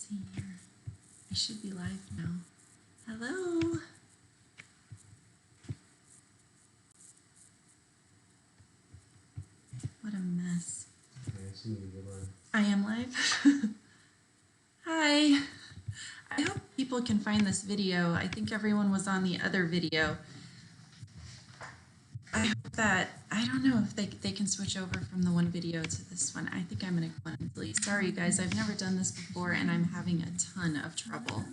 see here. I should be live now. Hello. What a mess. Okay, I see you're live. I am live. Hi. I hope people can find this video. I think everyone was on the other video. I hope that, I don't know if they can switch over from the one video to this one. I think I'm going to go and delete. Sorry guys, I've never done this before and I'm having a ton of trouble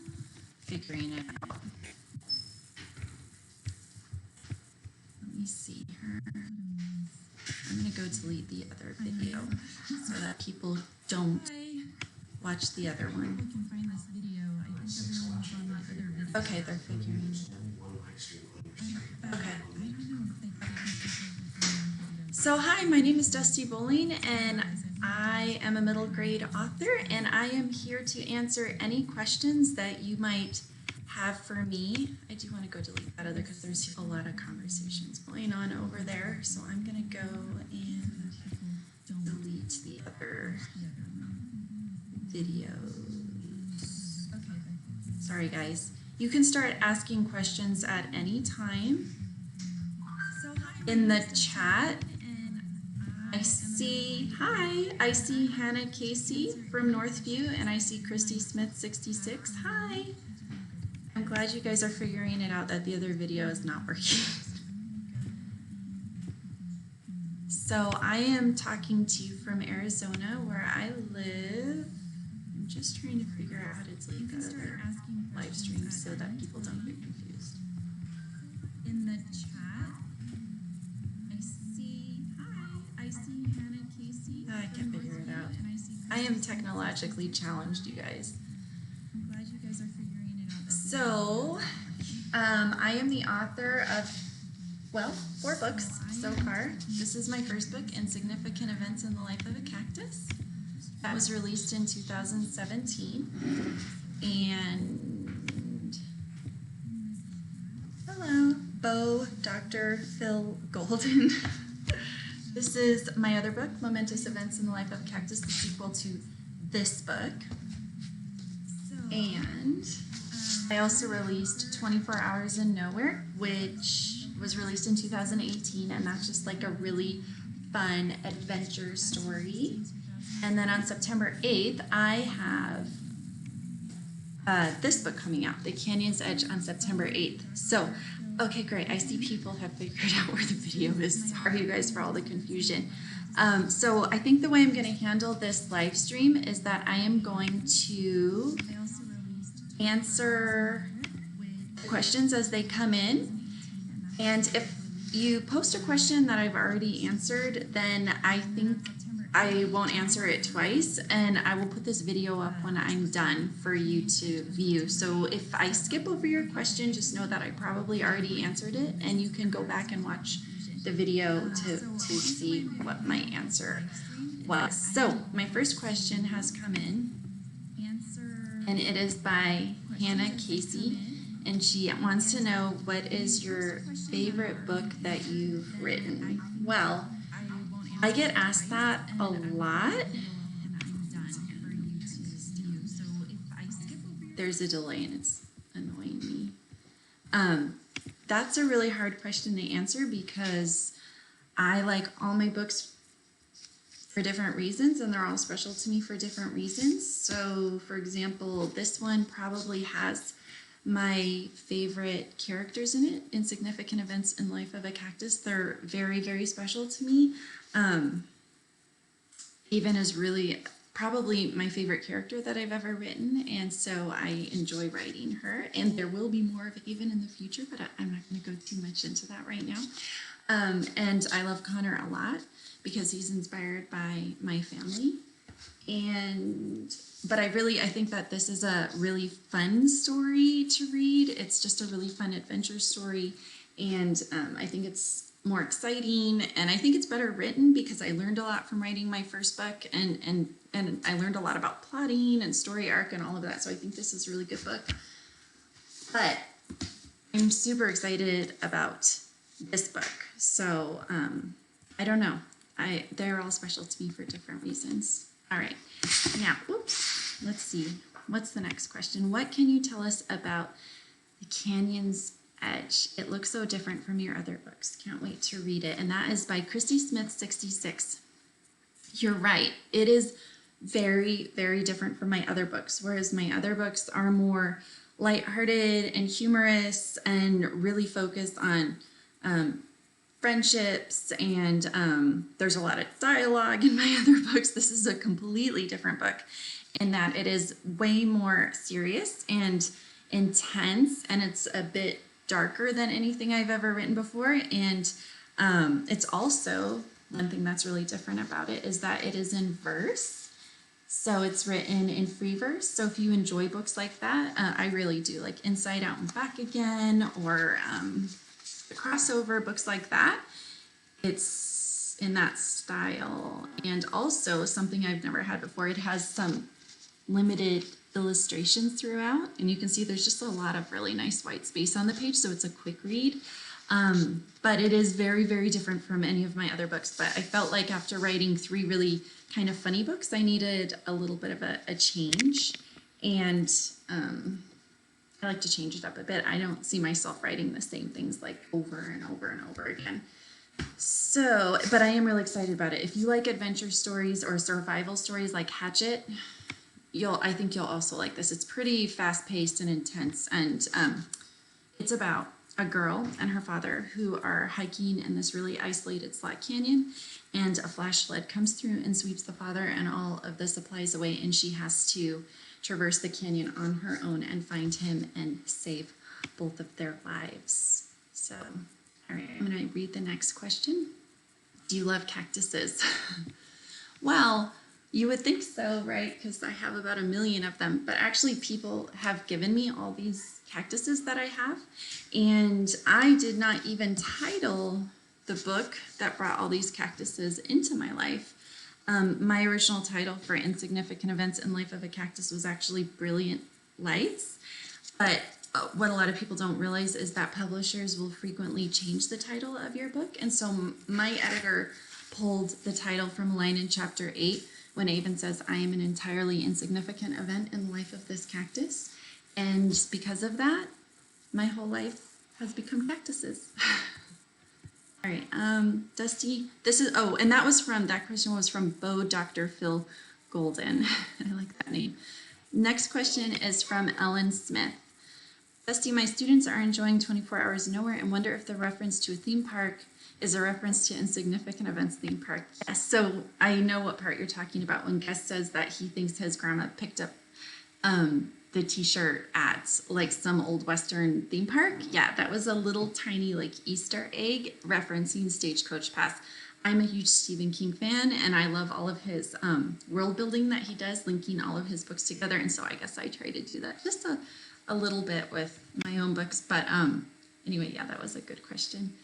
figuring it out. Let me see here. I'm going to go delete the other video so that people don't watch the other one. Can find this video. I think everyone's on the other video. Okay, they're figuring it out. Okay. So hi, my name is Dusty Bowling and I am a middle grade author and I am here to answer any questions that you might have for me. I do want to go delete that other because there's a lot of conversations going on over there. So I'm going to go and delete the other videos. Sorry guys. You can start asking questions at any time in the chat. I see Hannah Casey from Northview and I see Christy Smith 66. Hi. I'm glad you guys are figuring it out that the other video is not working. So I am talking to you from Arizona where I live. I'm just trying to figure out how to delete the other live stream so that people don't get confused. In the chat, I see Hannah Casey. I can't figure it out. I am technologically challenged, you guys. I'm glad you guys are figuring it out. So, I am the author of, well, 4 books so far. This is my first book, Insignificant Events in the Life of a Cactus. That was released in 2017. And hello, Dr. Phil Golden. This is my other book, Momentous Events in the Life of a Cactus, the sequel to this book. And I also released 24 Hours in Nowhere, which was released in 2018, and that's just like a really fun adventure story. And then on September 8th, I have this book coming out, The Canyon's Edge, on September 8th. So, okay, great. I see people have figured out where the video is. Sorry, you guys, for all the confusion. So I think the way I'm going to handle this live stream is that I am going to answer questions as they come in. And if you post a question that I've already answered, then I think I won't answer it twice, and I will put this video up when I'm done for you to view. So if I skip over your question, just know that I probably already answered it, and you can go back and watch the video to see what my answer was. So my first question has come in, and it is by Hannah Casey, and she wants to know, what is your favorite book that you've written? Well, I get asked that a lot. There's a delay and it's annoying me. That's a really hard question to answer because I like all my books for different reasons and they're all special to me for different reasons. So for example, this one probably has my favorite characters in it, Insignificant Events in the Life of a Cactus. They're very, very special to me. Ava is really probably my favorite character that I've ever written, and so I enjoy writing her. And there will be more of Ava in the future, but I'm not going to go too much into that right now. And I love Connor a lot because he's inspired by my family. But I think that this is a really fun story to read. It's just a really fun adventure story, and I think it's more exciting, and I think it's better written because I learned a lot from writing my first book, and I learned a lot about plotting and story arc and all of that. So I think this is a really good book. But I'm super excited about this book. So I don't know. They're all special to me for different reasons. All right. Now, let's see. what's the next question? What can you tell us about The Canyon's Edge? It looks so different from your other books. Can't wait to read it. And that is by Christy Smith 66. You're right. It is very, very different from my other books, whereas my other books are more lighthearted and humorous and really focused on friendships, and there's a lot of dialogue in my other books. This is a completely different book in that it is way more serious and intense, and it's a bit darker than anything I've ever written before. And it's also, one thing that's really different about it is that it is in verse. So it's written in free verse. So if you enjoy books like that, I really do, like Inside Out and Back Again, or the crossover books like that. It's in that style. And also something I've never had before, it has some limited illustrations throughout. And you can see there's just a lot of really nice white space on the page. So it's a quick read. But it is very, very different from any of my other books. But I felt like after writing 3 really kind of funny books, I needed a little bit of a change. And I like to change it up a bit. I don't see myself writing the same things like over and over and over again. So, but I am really excited about it. If you like adventure stories or survival stories like Hatchet, I think you'll also like this. It's pretty fast-paced and intense, and it's about a girl and her father who are hiking in this really isolated slack canyon, and a flash flood comes through and sweeps the father and all of the supplies away, and she has to traverse the canyon on her own and find him and save both of their lives. So, all right, I'm going to read the next question. Do you love cactuses? Well, you would think so, right? Because I have about 1 million of them, but actually people have given me all these cactuses that I have, and I did not even title the book that brought all these cactuses into my life. My original title for Insignificant Events in Life of a Cactus was actually Brilliant Lights, but what a lot of people don't realize is that publishers will frequently change the title of your book, and so my editor pulled the title from a line in chapter 8 when Avon says, "I am an entirely insignificant event in the life of this cactus," and because of that, my whole life has become cactuses. All right, Dusty, and that question was from Bo Dr. Phil Golden. I like that name. Next question is from Ellen Smith. Dusty, my students are enjoying 24 Hours Nowhere and wonder if the reference to a theme park is a reference to Insignificant Events theme park. Yes, so I know what part you're talking about when Gus says that he thinks his grandma picked up the t-shirt at like some old Western theme park. Yeah, that was a little tiny like Easter egg referencing Stagecoach Pass. I'm a huge Stephen King fan, and I love all of his world building that he does, linking all of his books together, and so I guess I try to do that just a little bit with my own books. But anyway, yeah, that was a good question.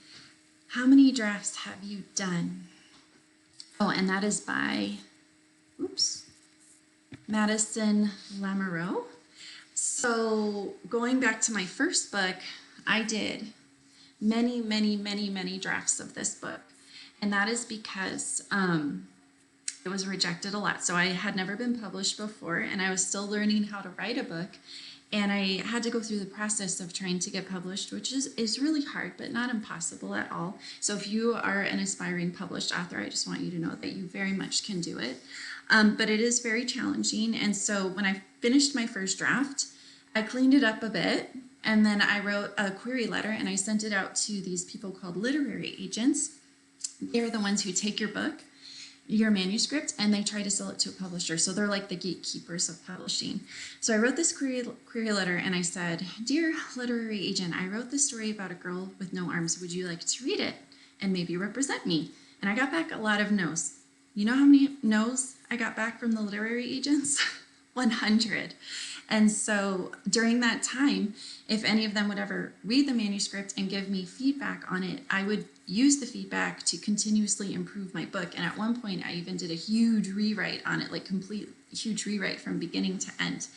How many drafts have you done? Oh, and that is by, Madison Lamoureux. So going back to my first book, I did many, many, many, many drafts of this book. And that is because it was rejected a lot. So I had never been published before, and I was still learning how to write a book. And I had to go through the process of trying to get published, which is really hard, but not impossible at all. So if you are an aspiring published author, I just want you to know that you very much can do it. But it is very challenging. And so when I finished my first draft, I cleaned it up a bit, and then I wrote a query letter, and I sent it out to these people called literary agents. They're the ones who take your book, your manuscript, and they try to sell it to a publisher. So they're like the gatekeepers of publishing. So I wrote this query letter, and I said, "Dear literary agent, I wrote this story about a girl with no arms. Would you like to read it and maybe represent me?" And I got back a lot of no's. You know how many no's I got back from the literary agents? 100. And so during that time, if any of them would ever read the manuscript and give me feedback on it, I would use the feedback to continuously improve my book. And at one point, I even did a huge rewrite on it, like complete huge rewrite from beginning to end.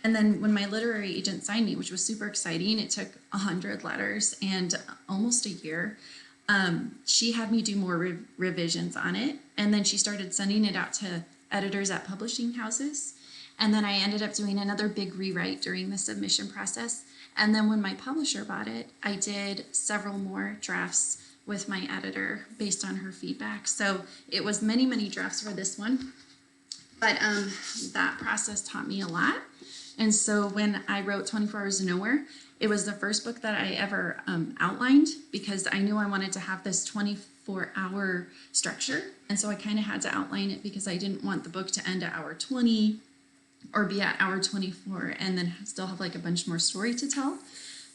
And then when my literary agent signed me, which was super exciting, it took 100 letters and almost a year. She had me do more revisions on it. And then she started sending it out to editors at publishing houses. And then I ended up doing another big rewrite during the submission process. And then when my publisher bought it, I did several more drafts with my editor based on her feedback. So it was many, many drafts for this one. But that process taught me a lot. And so when I wrote 24 Hours of Nowhere, it was the first book that I ever outlined, because I knew I wanted to have this 24-hour structure. And so I kind of had to outline it because I didn't want the book to end at hour 20 or be at hour 24 and then still have like a bunch more story to tell.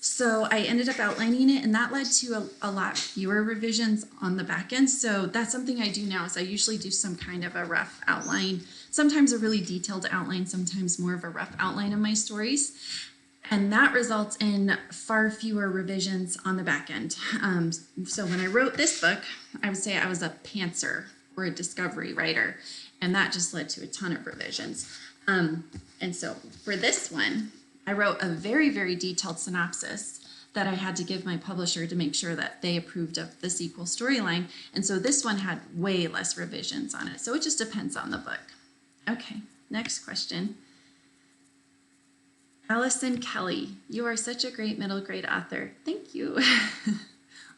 So I ended up outlining it, and that led to a lot fewer revisions on the back end. So that's something I do now, is I usually do some kind of a rough outline, sometimes a really detailed outline, sometimes more of a rough outline of my stories. And that results in far fewer revisions on the back end. So when I wrote this book, I would say I was a pantser or a discovery writer, and that just led to a ton of revisions. And so for this one, I wrote a very, very detailed synopsis that I had to give my publisher to make sure that they approved of the sequel storyline. And so this one had way less revisions on it. So it just depends on the book. Okay, next question. Allison Kelly, you are such a great middle grade author. Thank you.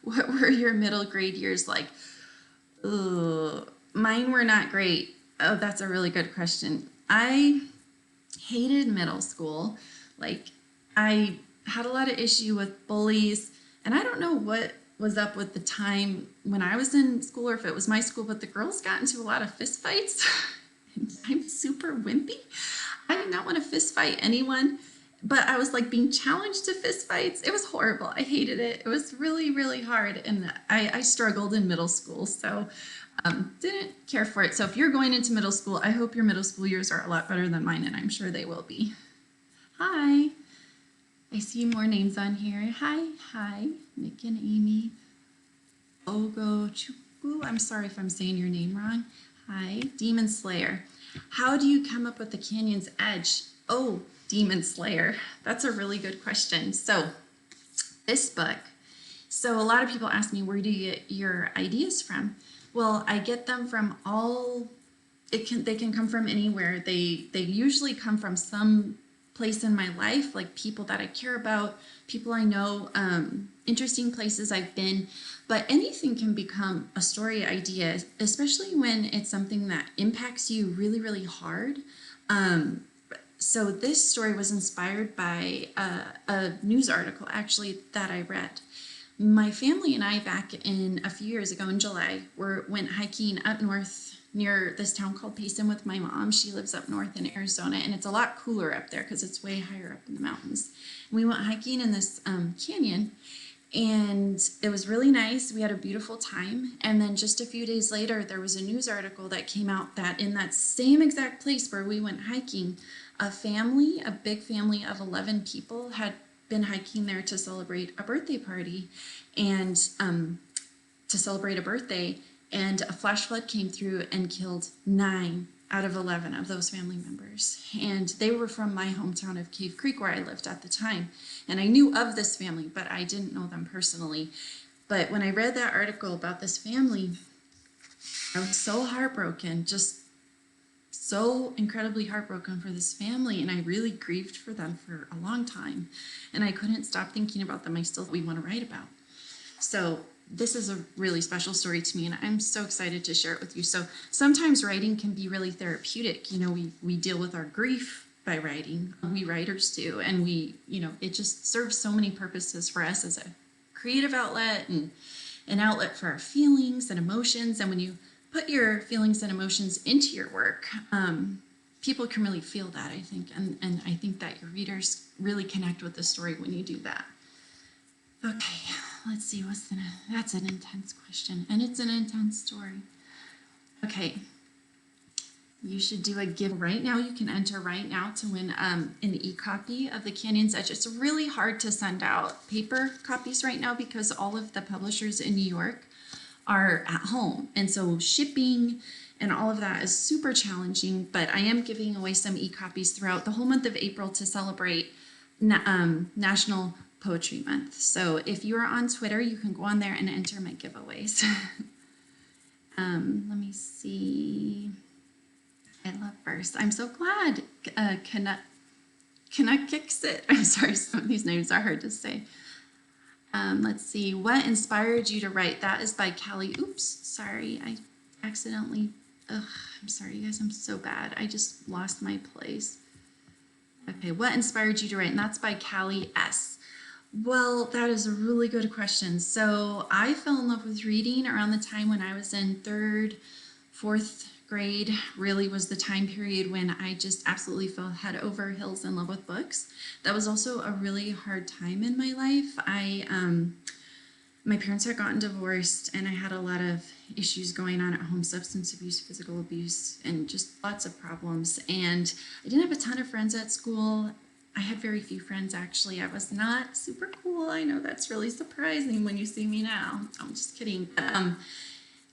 What were your middle grade years like? Ugh, mine were not great. Oh, that's a really good question. I hated middle school. Like, I had a lot of issue with bullies, and I don't know what was up with the time when I was in school, or if it was my school, but the girls got into a lot of fist fights. I'm super wimpy. I did not want to fist fight anyone, but I was like being challenged to fist fights. It was horrible. I hated it. It was really, really hard, and I struggled in middle school, so didn't care for it. So if you're going into middle school, I hope your middle school years are a lot better than mine, and I'm sure they will be. Hi. I see more names on here. Hi, Nick and Amy. Ogochukwu. I'm sorry if I'm saying your name wrong. Hi, Demon Slayer. How do you come up with the canyon's edge? Oh, Demon Slayer. That's a really good question. So this book. So a lot of people ask me, where do you get your ideas from? Well, I get them from they can come from anywhere. They usually come from some place in my life, like people that I care about, people I know, interesting places I've been, but anything can become a story idea, especially when it's something that impacts you really, really hard. So this story was inspired by a news article, actually, that I read. My family and I, back in a few years ago in July, went hiking up north near this town called Payson with my mom. She lives up north in Arizona, and it's a lot cooler up there because it's way higher up in the mountains. And we went hiking in this canyon, and it was really nice. We had a beautiful time. And then just a few days later, there was a news article that came out that in that same exact place where we went hiking, a big family of 11 people had been hiking there to celebrate a birthday party, and to celebrate a birthday. And a flash flood came through and killed 9 out of 11 of those family members. And they were from my hometown of Cave Creek, where I lived at the time. And I knew of this family, but I didn't know them personally. But when I read that article about this family, I was so heartbroken, just so incredibly heartbroken for this family. And I really grieved for them for a long time. And I couldn't stop thinking about them. We want to write about. So this is a really special story to me, and I'm so excited to share it with you. So sometimes writing can be really therapeutic. You know, we deal with our grief by writing. We writers do, and it just serves so many purposes for us as a creative outlet and an outlet for our feelings and emotions. And when you put your feelings and emotions into your work, people can really feel that, I think. And I think that your readers really connect with the story when you do that. Okay, let's see, that's an intense question, and it's an intense story. Okay, you should do a give right now. You can enter right now to win an e-copy of The Canyon's Edge. It's really hard to send out paper copies right now because all of the publishers in New York are at home, and so shipping and all of that is super challenging, but I am giving away some e-copies throughout the whole month of April to celebrate National Poetry Month. So if you are on Twitter, you can go on there and enter my giveaways. Let me see. I love verse. I'm so glad. Canuck kicks it. I'm sorry, some of these names are hard to say. Let's see. What inspired you to write? That is by Callie. Oops, sorry. I accidentally. Ugh, I'm sorry, you guys. I'm so bad. I just lost my place. Okay, what inspired you to write? And that's by Callie S. Well, that is a really good question. So I fell in love with reading around the time when I was in third, fourth grade. Really was the time period when I just absolutely fell head over heels in love with books. That was also a really hard time in my life. My parents had gotten divorced and I had a lot of issues going on at home, substance abuse, physical abuse, and just lots of problems. And I didn't have a ton of friends at school. I had very few friends, actually. I was not super cool. I know that's really surprising when you see me now. I'm just kidding.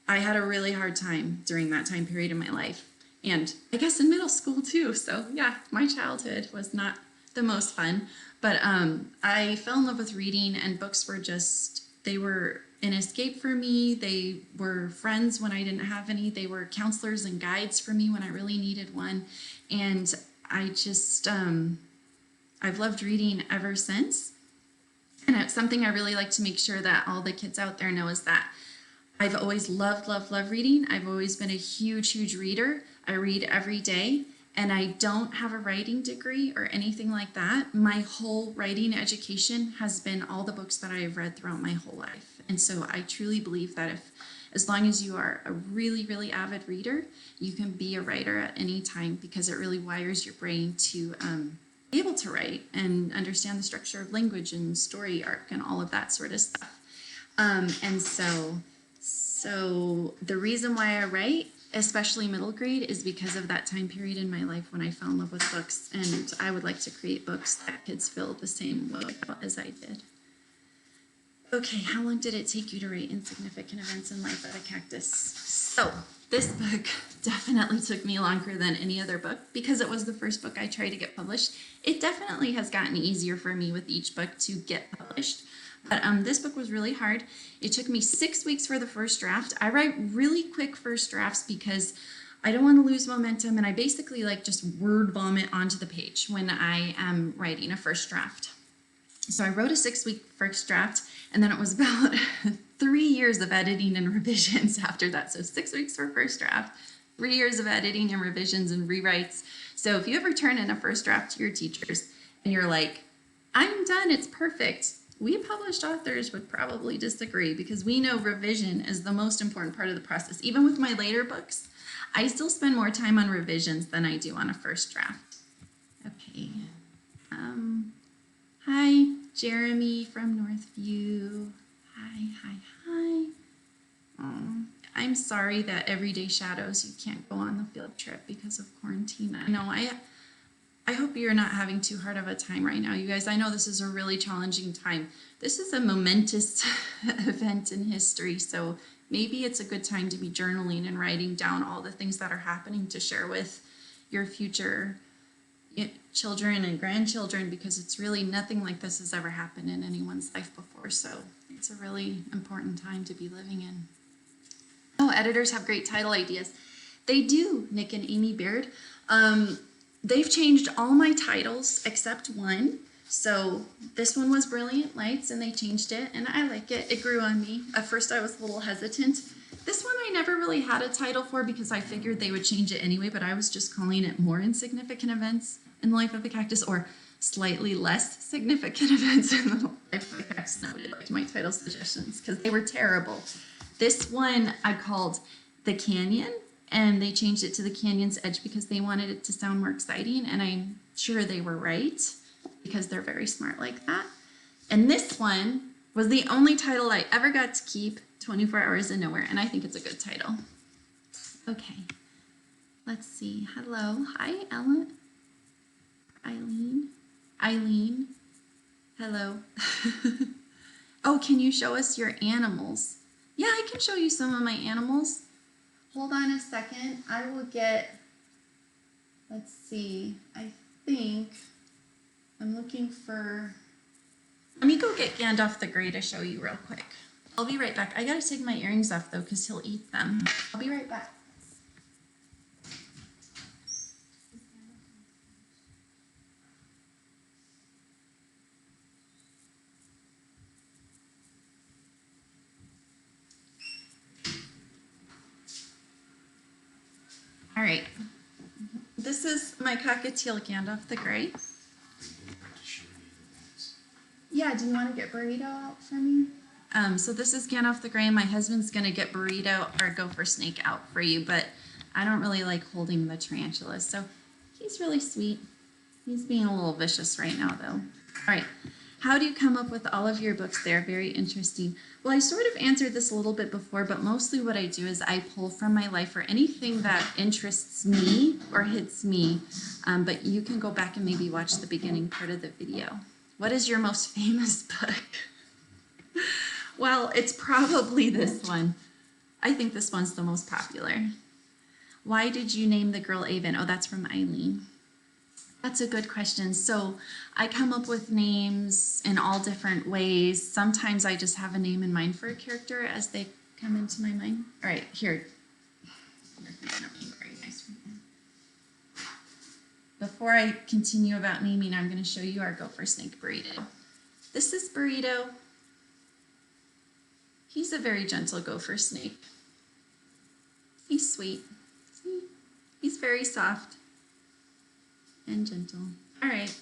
I had a really hard time during that time period in my life. And I guess in middle school too. So yeah, my childhood was not the most fun. But I fell in love with reading, and books were they were an escape for me. They were friends when I didn't have any. They were counselors and guides for me when I really needed one. And I've loved reading ever since. And it's something I really like to make sure that all the kids out there know is that I've always loved reading. I've always been a huge reader. I read every day, and I don't have a writing degree or anything like that. My whole writing education has been all the books that I have read throughout my whole life. And so I truly believe that as long as you are a really avid reader, you can be a writer at any time, because it really wires your brain to be able to write and understand the structure of language and story arc and all of that sort of stuff. And so the reason why I write, especially middle grade, is because of that time period in my life when I fell in love with books. And I would like to create books that kids feel the same way as I did. Okay, how long did it take you to write Insignificant Events in Life at a Cactus? So this book definitely took me longer than any other book because it was the first book I tried to get published. It definitely has gotten easier for me with each book to get published. But this book was really hard. It took me 6 weeks for the first draft. I write really quick first drafts because I don't want to lose momentum, and I basically just word vomit onto the page when I am writing a first draft. So I wrote a 6-week first draft, and then it was about 3 years of editing and revisions after that. So 6 weeks for first draft, 3 years of editing and revisions and rewrites. So if you ever turn in a first draft to your teachers and you're like, I'm done, it's perfect, we published authors would probably disagree, because we know revision is the most important part of the process. Even with my later books, I still spend more time on revisions than I do on a first draft. Okay. Hi, Jeremy from Northview. Hi. Oh, I'm sorry that Everyday Shadows, you can't go on the field trip because of quarantine. I know, I hope you're not having too hard of a time right now, you guys. I know this is a really challenging time. This is a momentous event in history, so maybe it's a good time to be journaling and writing down all the things that are happening to share with your future children and grandchildren, because it's really nothing like this has ever happened in anyone's life before. So it's a really important time to be living in. Oh, editors have great title ideas. They do, Nick and Amy Beard. They've changed all my titles except one. So this one was Brilliant Lights, and they changed it, and I like it. It grew on me. At first I was a little hesitant. This one I never really had a title for because I figured they would change it anyway, but I was just calling it More Insignificant Events in the Life of the Cactus, or Slightly Less Significant Events in the Life of the Cactus. Nobody liked my title suggestions because they were terrible. This one I called The Canyon, and they changed it to The Canyon's Edge because they wanted it to sound more exciting, and I'm sure they were right because they're very smart like that. And this one was the only title I ever got to keep, 24 Hours in Nowhere, and I think it's a good title. Okay, let's see. Hello. Hi, Ellen. Eileen. Hello. Oh, can you show us your animals? Yeah, I can show you some of my animals. Hold on a second. I will get, let's see, I think I'm looking for, let me go get Gandalf the Grey to show you real quick. I'll be right back. I gotta take my earrings off though because he'll eat them. I'll be right back. this is my cockatiel Gandalf the Grey. Yeah, do you want to get Burrito out for me? So this is Gandalf the Grey. My husband's going to get Burrito or Gopher Snake out for you, but I don't really like holding the tarantulas, so he's really sweet. He's being a little vicious right now, though. All right. How do you come up with all of your books? They're very interesting. Well, I sort of answered this a little bit before, but mostly what I do is I pull from my life or anything that interests me or hits me. But you can go back and maybe watch the beginning part of the video. What is your most famous book? Well, it's probably this one. I think this one's the most popular. Why did you name the girl Avon? Oh, that's from Eileen. That's a good question. So I come up with names in all different ways. Sometimes I just have a name in mind for a character as they come into my mind. All right, here. Before I continue about naming, I'm going to show you our Gopher Snake Burrito. This is Burrito. He's a very gentle gopher snake. He's sweet. See? He's very soft and gentle. All right.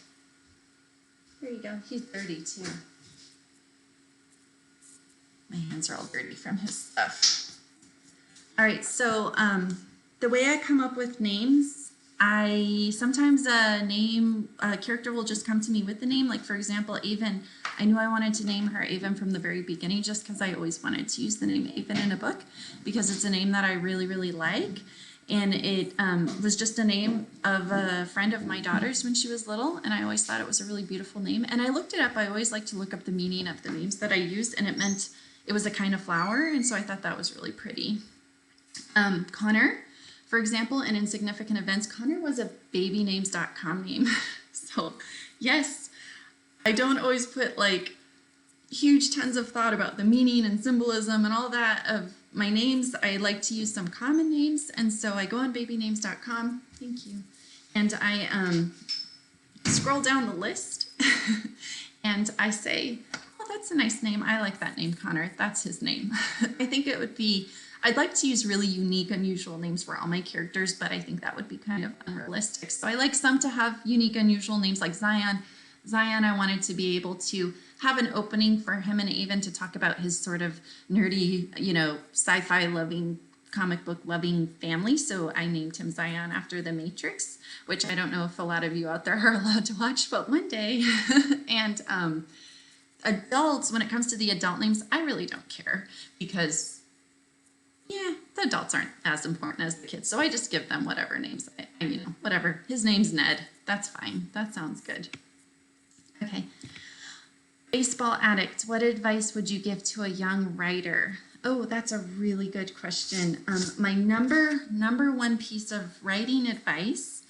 There you go. He's dirty too. My hands are all dirty from his stuff. All right, so the way I come up with names, sometimes a character will just come to me with the name. Like for example, Avon. I knew I wanted to name her Avon from the very beginning just because I always wanted to use the name Avon in a book because it's a name that I really, really like. And it was just a name of a friend of my daughter's when she was little, and I always thought it was a really beautiful name. And I looked it up. I always like to look up the meaning of the names that I used, and it meant it was a kind of flower, and so I thought that was really pretty. Connor, for example, in Insignificant Events, Connor was a babynames.com name. So, yes, I don't always put like huge tons of thought about the meaning and symbolism and all that of my names. I like to use some common names, and so I go on babynames.com. Thank you. And I scroll down the list and I say, oh, that's a nice name. I like that name, Connor. That's his name. I think it would be, I'd like to use really unique, unusual names for all my characters, but I think that would be kind of unrealistic. So I like some to have unique, unusual names like Zion. Zion, I wanted to be able to have an opening for him and Avon to talk about his sort of nerdy, sci-fi loving, comic book loving family. So I named him Zion after The Matrix, which I don't know if a lot of you out there are allowed to watch, but one day. And adults, when it comes to the adult names, I really don't care because, yeah, the adults aren't as important as the kids. So I just give them whatever names, whatever. His name's Ned. That's fine. That sounds good. Okay. Baseball addict, what advice would you give to a young writer? Oh, that's a really good question. My number one piece of writing advice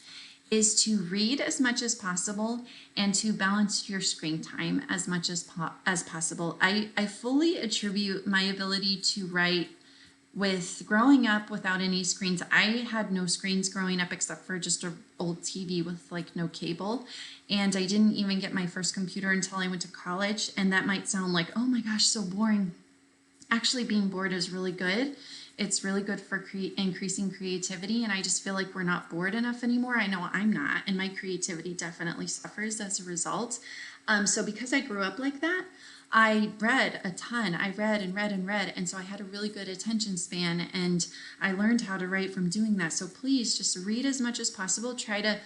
is to read as much as possible and to balance your screen time as much as possible. I fully attribute my ability to write with growing up without any screens. I had no screens growing up except for just an old TV with like no cable. And I didn't even get my first computer until I went to college. And that might sound like, oh my gosh, so boring. Actually, being bored is really good. It's really good for increasing creativity. And I just feel like we're not bored enough anymore. I know I'm not. And my creativity definitely suffers as a result. So because I grew up like that, I read a ton. I read and read and read. And so I had a really good attention span. And I learned how to write from doing that. So please just read as much as possible. Try to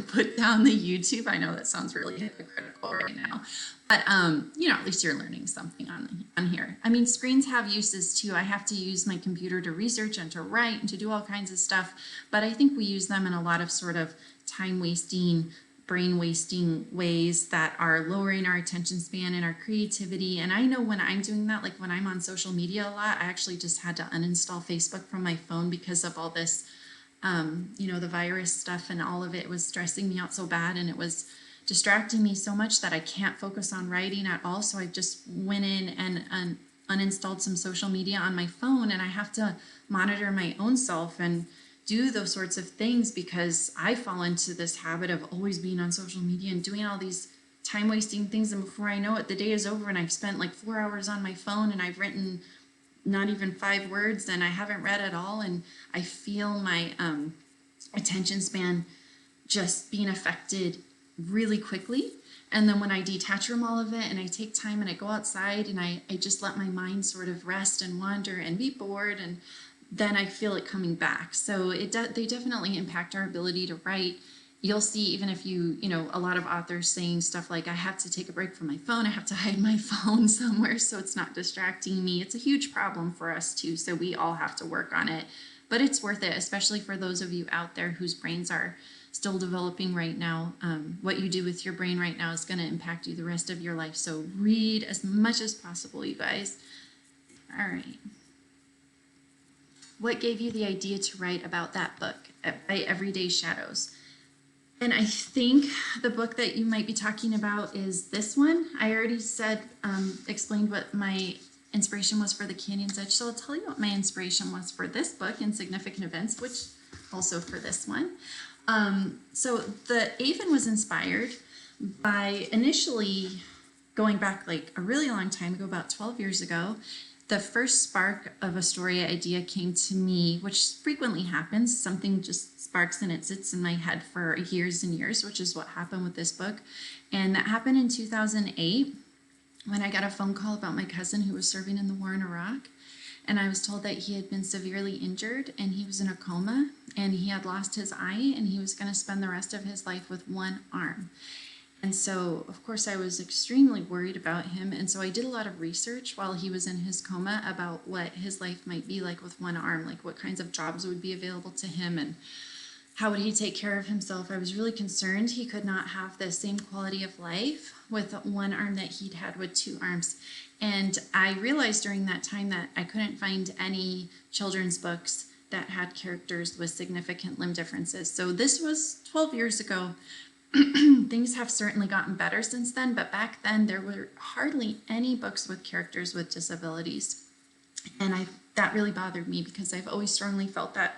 put down the YouTube. I know that sounds really hypocritical right now, but at least you're learning something on here. I mean, screens have uses too. I have to use my computer to research and to write and to do all kinds of stuff, but I think we use them in a lot of sort of time-wasting, brain-wasting ways that are lowering our attention span and our creativity. And I know when I'm doing that, like when I'm on social media a lot, I actually just had to uninstall Facebook from my phone because of all this the virus stuff, and all of it was stressing me out so bad, and it was distracting me so much that I can't focus on writing at all. So I just went in and uninstalled some social media on my phone, and I have to monitor my own self and do those sorts of things because I fall into this habit of always being on social media and doing all these time-wasting things, and before I know it, the day is over and I've spent like 4 hours on my phone and I've written not even 5 words and I haven't read at all, and I feel my attention span just being affected really quickly. And then when I detach from all of it and I take time and I go outside and I just let my mind sort of rest and wander and be bored, and then I feel it coming back. So they definitely impact our ability to write. You'll see, even if a lot of authors saying stuff like, I have to take a break from my phone, I have to hide my phone somewhere so it's not distracting me. It's a huge problem for us too, so we all have to work on it. But it's worth it, especially for those of you out there whose brains are still developing right now. What you do with your brain right now is going to impact you the rest of your life. So read as much as possible, you guys. All right. What gave you the idea to write about that book, by Everyday Shadows? And I think the book that you might be talking about is this one. I already explained what my inspiration was for the Canyon's Edge. So I'll tell you what my inspiration was for this book, Insignificant Events, which also for this one. So the Avon was inspired by, initially going back like a really long time ago, about 12 years ago, the first spark of a story idea came to me, which frequently happens. Something just sparks and it sits in my head for years and years, which is what happened with this book. And that happened in 2008 when I got a phone call about my cousin who was serving in the war in Iraq. And I was told that he had been severely injured and he was in a coma and he had lost his eye and he was going to spend the rest of his life with one arm. And so, of course, I was extremely worried about him. And so I did a lot of research while he was in his coma about what his life might be like with one arm, like what kinds of jobs would be available to him and how would he take care of himself. I was really concerned he could not have the same quality of life with one arm that he'd had with two arms. And I realized during that time that I couldn't find any children's books that had characters with significant limb differences. So this was 12 years ago. Things have certainly gotten better since then, but back then there were hardly any books with characters with disabilities. And that really bothered me because I've always strongly felt that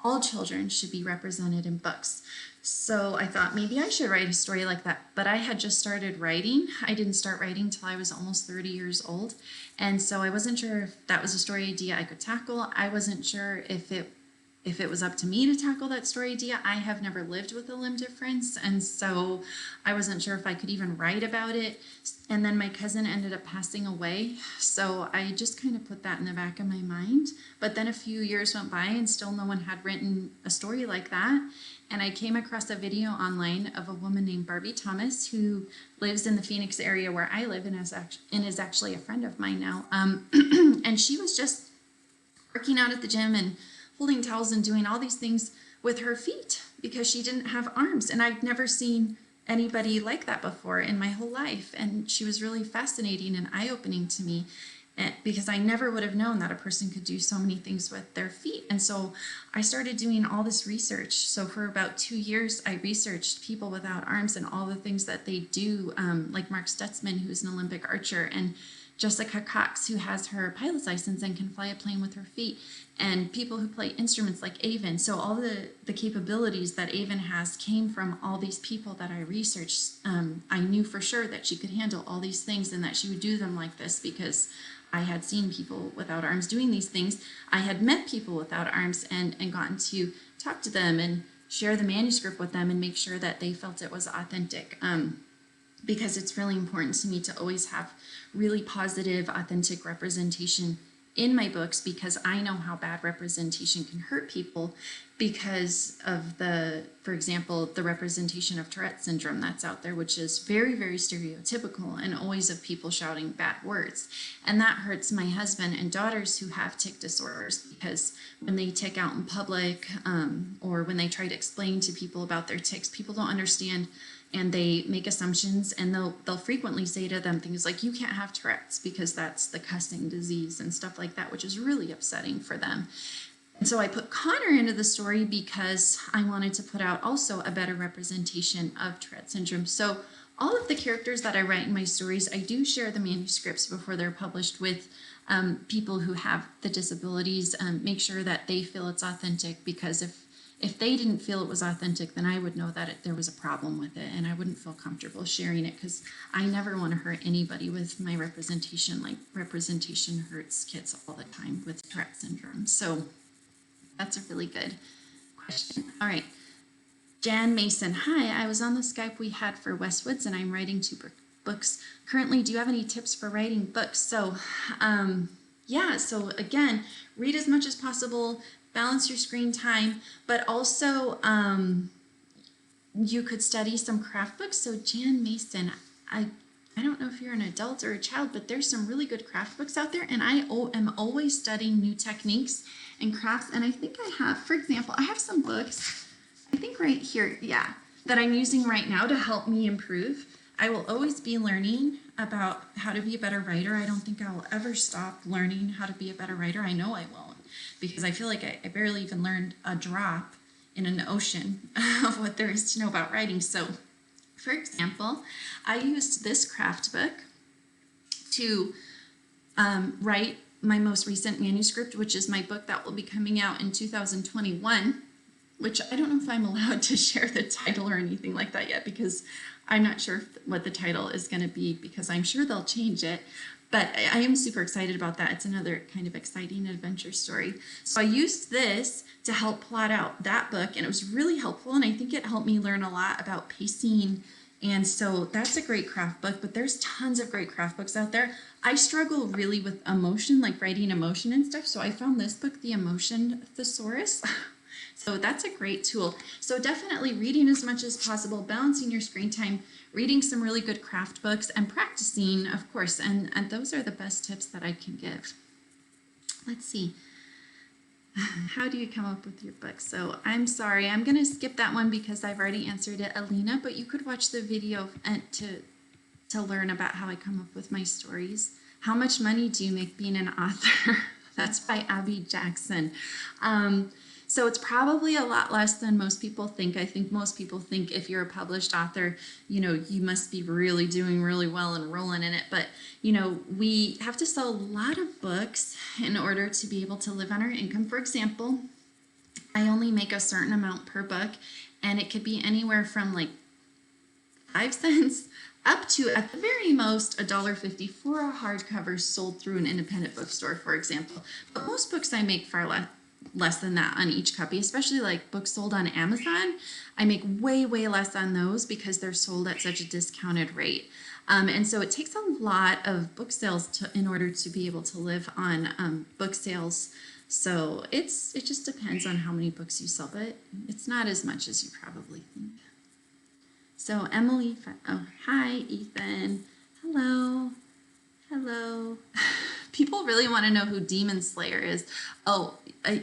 all children should be represented in books. So I thought maybe I should write a story like that. But I had just started writing. I didn't start writing until I was almost 30 years old. And so I wasn't sure if that was a story idea I could tackle. I wasn't sure if it was up to me to tackle that story idea. I have never lived with a limb difference, and so I wasn't sure if I could even write about it. And then my cousin ended up passing away, so I just kind of put that in the back of my mind. But then a few years went by and still no one had written a story like that. And I came across a video online of a woman named Barbie Thomas who lives in the Phoenix area where I live and is actually a friend of mine now. And she was just working out at the gym and holding towels and doing all these things with her feet because she didn't have arms. And I'd never seen anybody like that before in my whole life. And she was really fascinating and eye-opening to me because I never would have known that a person could do so many things with their feet. And so I started doing all this research. So for about 2 years, I researched people without arms and all the things that they do, like Mark Stutzman, who's an Olympic archer, and Jessica Cox, who has her pilot's license and can fly a plane with her feet, and people who play instruments like Avon. So all the capabilities that Avon has came from all these people that I researched. I knew for sure that she could handle all these things and that she would do them like this because I had seen people without arms doing these things. I had met people without arms and gotten to talk to them and share the manuscript with them and make sure that they felt it was authentic. Because it's really important to me to always have really positive, authentic representation in my books, because I know how bad representation can hurt people because of for example, the representation of Tourette syndrome that's out there, which is very, very stereotypical and always of people shouting bad words. And that hurts my husband and daughters who have tic disorders, because when they tic out in public, or when they try to explain to people about their tics, people don't understand and they make assumptions, and they'll frequently say to them things like, you can't have Tourette's because that's the cussing disease and stuff like that, which is really upsetting for them. And so I put Connor into the story because I wanted to put out also a better representation of Tourette syndrome. So all of the characters that I write in my stories, I do share the manuscripts before they're published with people who have the disabilities, make sure that they feel it's authentic, because if they didn't feel it was authentic, then I would know that there was a problem with it, and I wouldn't feel comfortable sharing it, because I never want to hurt anybody with my representation. Like, representation hurts kids all the time with Tourette syndrome. So that's a really good question. All right. Jan Mason, hi, I was on the Skype we had for Westwoods and I'm writing 2 books currently. Do you have any tips for writing books? So, yeah, so again, read as much as possible, balance your screen time, but also you could study some craft books. So Jan Mason, I don't know if you're an adult or a child, but there's some really good craft books out there, and I am always studying new techniques and crafts. And I think I have, for example, I have some books, I think right here, yeah, that I'm using right now to help me improve. I will always be learning about how to be a better writer. I don't think I will ever stop learning how to be a better writer. I know I won't, because I feel like I barely even learned a drop in an ocean of what there is to know about writing. So, for example, I used this craft book to write my most recent manuscript, which is my book that will be coming out in 2021, which I don't know if I'm allowed to share the title or anything like that yet, because I'm not sure what the title is going to be, because I'm sure they'll change it. But I am super excited about that. It's another kind of exciting adventure story. So I used this to help plot out that book, and it was really helpful, and I think it helped me learn a lot about pacing. And so that's a great craft book, but there's tons of great craft books out there. I struggle really with emotion, like writing emotion and stuff, so I found this book, The Emotion Thesaurus. So that's a great tool. So definitely reading as much as possible, balancing your screen time, reading some really good craft books, and practicing, of course. And those are the best tips that I can give. Let's see. How do you come up with your book? So I'm sorry, I'm going to skip that one because I've already answered it, Alina, but you could watch the video to learn about how I come up with my stories. How much money do you make being an author? That's by Abby Jackson. So it's probably a lot less than most people think. I think most people think if you're a published author, you know, you must be really doing really well and rolling in it. But, you know, we have to sell a lot of books in order to be able to live on our income. For example, I only make a certain amount per book, and it could be anywhere from like 5 cents up to, at the very most, $1.50 for a hardcover sold through an independent bookstore, for example. But most books I make far less than that on each copy, especially like books sold on Amazon. I make way less on those because they're sold at such a discounted rate. And so it takes a lot of book sales in order to be able to live on book sales. So it just depends on how many books you sell, but it's not as much as you probably think. So Emily, oh, hi, Ethan. Hello. People really want to know who Demon Slayer is. Oh,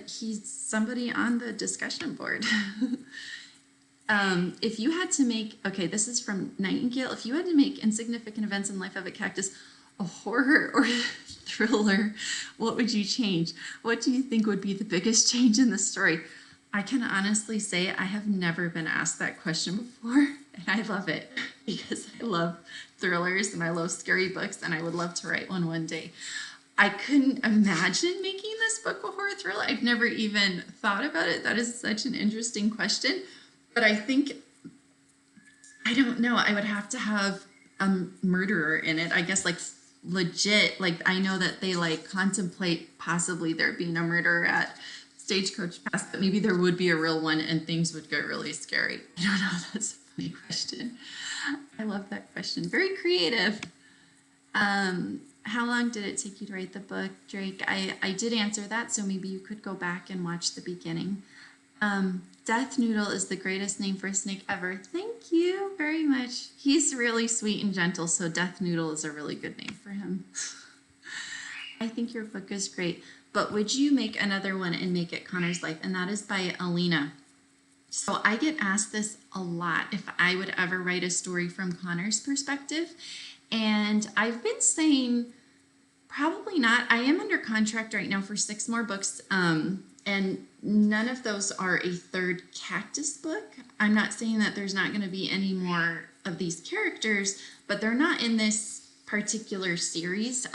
he's somebody on the discussion board. If you had to make, okay, this is from Nightingale. If you had to make insignificant events in life of a cactus a horror or thriller, what would you change? What do you think would be the biggest change in the story? I can honestly say I have never been asked that question before, and I love it because I love thrillers and I love scary books, and I would love to write one day. I couldn't imagine making this book a horror thriller. I've never even thought about it. That is such an interesting question. But I think, I don't know, I would have to have a murderer in it. I guess like legit, like I know that they like contemplate possibly there being a murderer at Stagecoach Pass, but maybe there would be a real one and things would get really scary. I don't know, that's a funny question. I love that question. Very creative. How long did it take you to write the book, Drake? I did answer that, so maybe you could go back and watch the beginning. Death Noodle is the greatest name for a snake ever. Thank you very much. He's really sweet and gentle, so Death Noodle is a really good name for him. I think your book is great, but would you make another one and make it Connor's Life? And that is by Alina. So I get asked this a lot, if I would ever write a story from Connor's perspective. And I've been saying probably not. I am under contract right now for 6 more books, and none of those are a third Cactus book. I'm not saying that there's not going to be any more of these characters, but they're not in this particular series.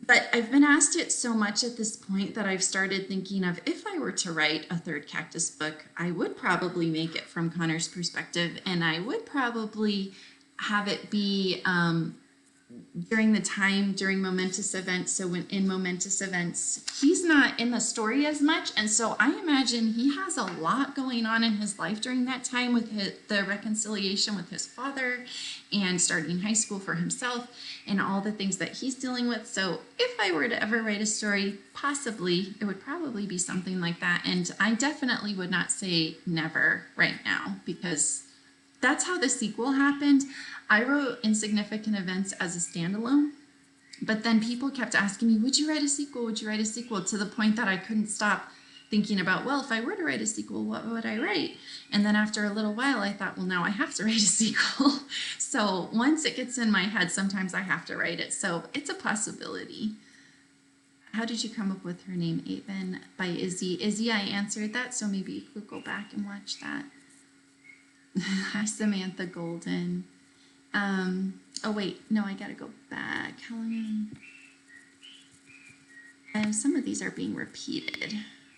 But I've been asked it so much at this point that I've started thinking of, if I were to write a third Cactus book, I would probably make it from Connor's perspective, and I would probably have it be during the time during momentous events. So when in momentous events, he's not in the story as much. And so I imagine he has a lot going on in his life during that time with the reconciliation with his father and starting high school for himself and all the things that he's dealing with. So if I were to ever write a story, possibly it would probably be something like that. And I definitely would not say never right now, because that's how the sequel happened. I wrote Insignificant Events as a standalone, but then people kept asking me, would you write a sequel? Would you write a sequel? To the point that I couldn't stop thinking about, well, if I were to write a sequel, what would I write? And then after a little while, I thought, well, now I have to write a sequel. So once it gets in my head, sometimes I have to write it. So it's a possibility. How did you come up with her name, Aven, by Izzy? Izzy, I answered that, so maybe you could go back and watch that. Hi, Samantha Golden. Oh wait, no, I gotta go back. How long? Some of these are being repeated.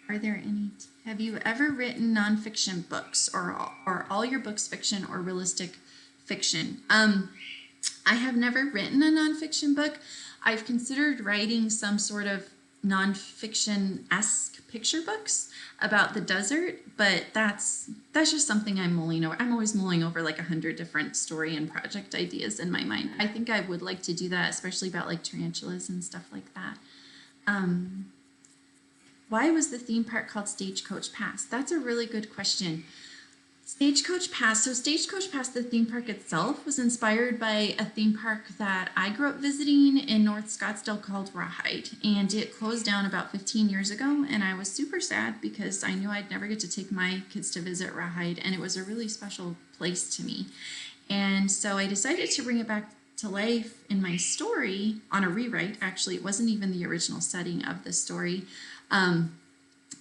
Are there any? Have you ever written nonfiction books, or all your books fiction or realistic fiction? I have never written a nonfiction book. I've considered writing some sort of nonfiction-esque picture books about the desert, but that's just something I'm mulling over. I'm always mulling over like 100 different story and project ideas in my mind. I think I would like to do that, especially about like tarantulas and stuff like that. Why was the theme park called Stagecoach Pass? That's a really good question. Stagecoach Pass, so Stagecoach Pass, the theme park itself, was inspired by a theme park that I grew up visiting in North Scottsdale called Rawhide, and it closed down about 15 years ago, and I was super sad because I knew I'd never get to take my kids to visit Rawhide, and it was a really special place to me. And so I decided to bring it back to life in my story on a rewrite. Actually, it wasn't even the original setting of the story.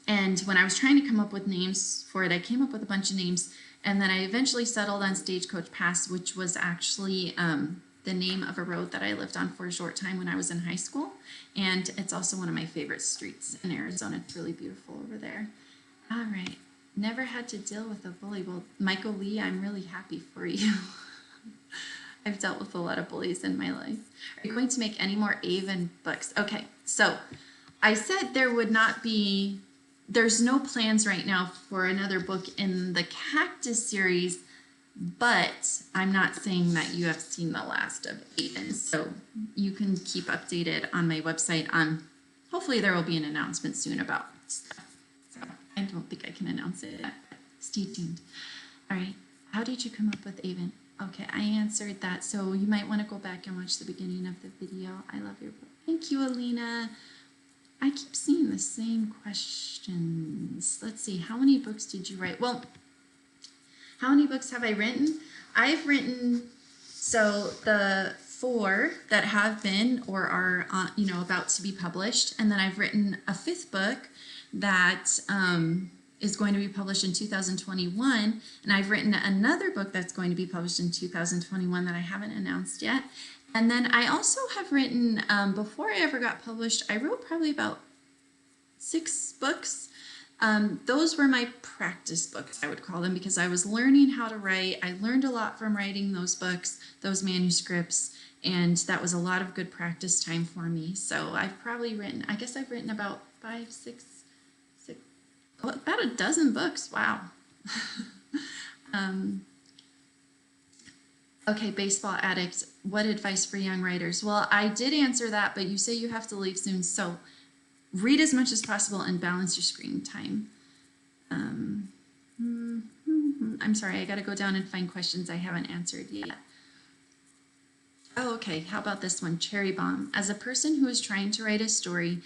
And when I was trying to come up with names for it, I came up with a bunch of names, and then I eventually settled on Stagecoach Pass, which was actually the name of a road that I lived on for a short time when I was in high school. And it's also one of my favorite streets in Arizona. It's really beautiful over there. All right. Never had to deal with a bully. Well, Michael Lee, I'm really happy for you. I've dealt with a lot of bullies in my life. Are you going to make any more Aven books? Okay, so I said there's no plans right now for another book in the Cactus series, but I'm not saying that you have seen the last of Aven, so you can keep updated on my website. Hopefully there will be an announcement soon about stuff. So I don't think I can announce it yet. Stay tuned. All right, how did you come up with Aven? Okay, I answered that, so you might want to go back and watch the beginning of the video. I love your book. Thank you, Alina. I keep seeing the same questions. Let's see, how many books did you write? Well, how many books have I written? I've written, so the 4 that have been or are about to be published, and then I've written a 5th book that is going to be published in 2021, and I've written another book that's going to be published in 2021 that I haven't announced yet. And then I also have written, before I ever got published, I wrote probably about 6 books. Those were my practice books, I would call them, because I was learning how to write. I learned a lot from writing those books, those manuscripts, and that was a lot of good practice time for me. So I've probably written, I guess I've written about 5, 6, about a dozen books. Wow. Okay, baseball addict, what advice for young writers? Well, I did answer that, but you say you have to leave soon, so read as much as possible and balance your screen time. I'm sorry, I got to go down and find questions I haven't answered yet. Oh, okay, how about this one? Cherry Bomb. As a person who is trying to write a story,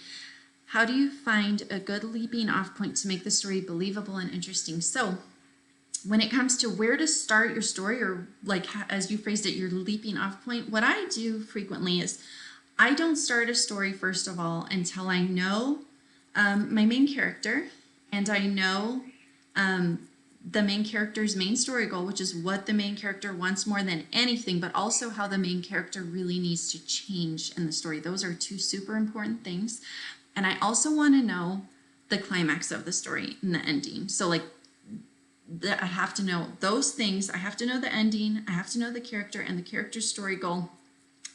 how do you find a good leaping off point to make the story believable and interesting? So, when it comes to where to start your story, or like as you phrased it, your leaping off point, what I do frequently is I don't start a story, first of all, until I know my main character, and I know the main character's main story goal, which is what the main character wants more than anything, but also how the main character really needs to change in the story. Those are 2 super important things. And I also want to know the climax of the story and the ending. So like, I have to know those things. I have to know the ending. I have to know the character and the character's story goal.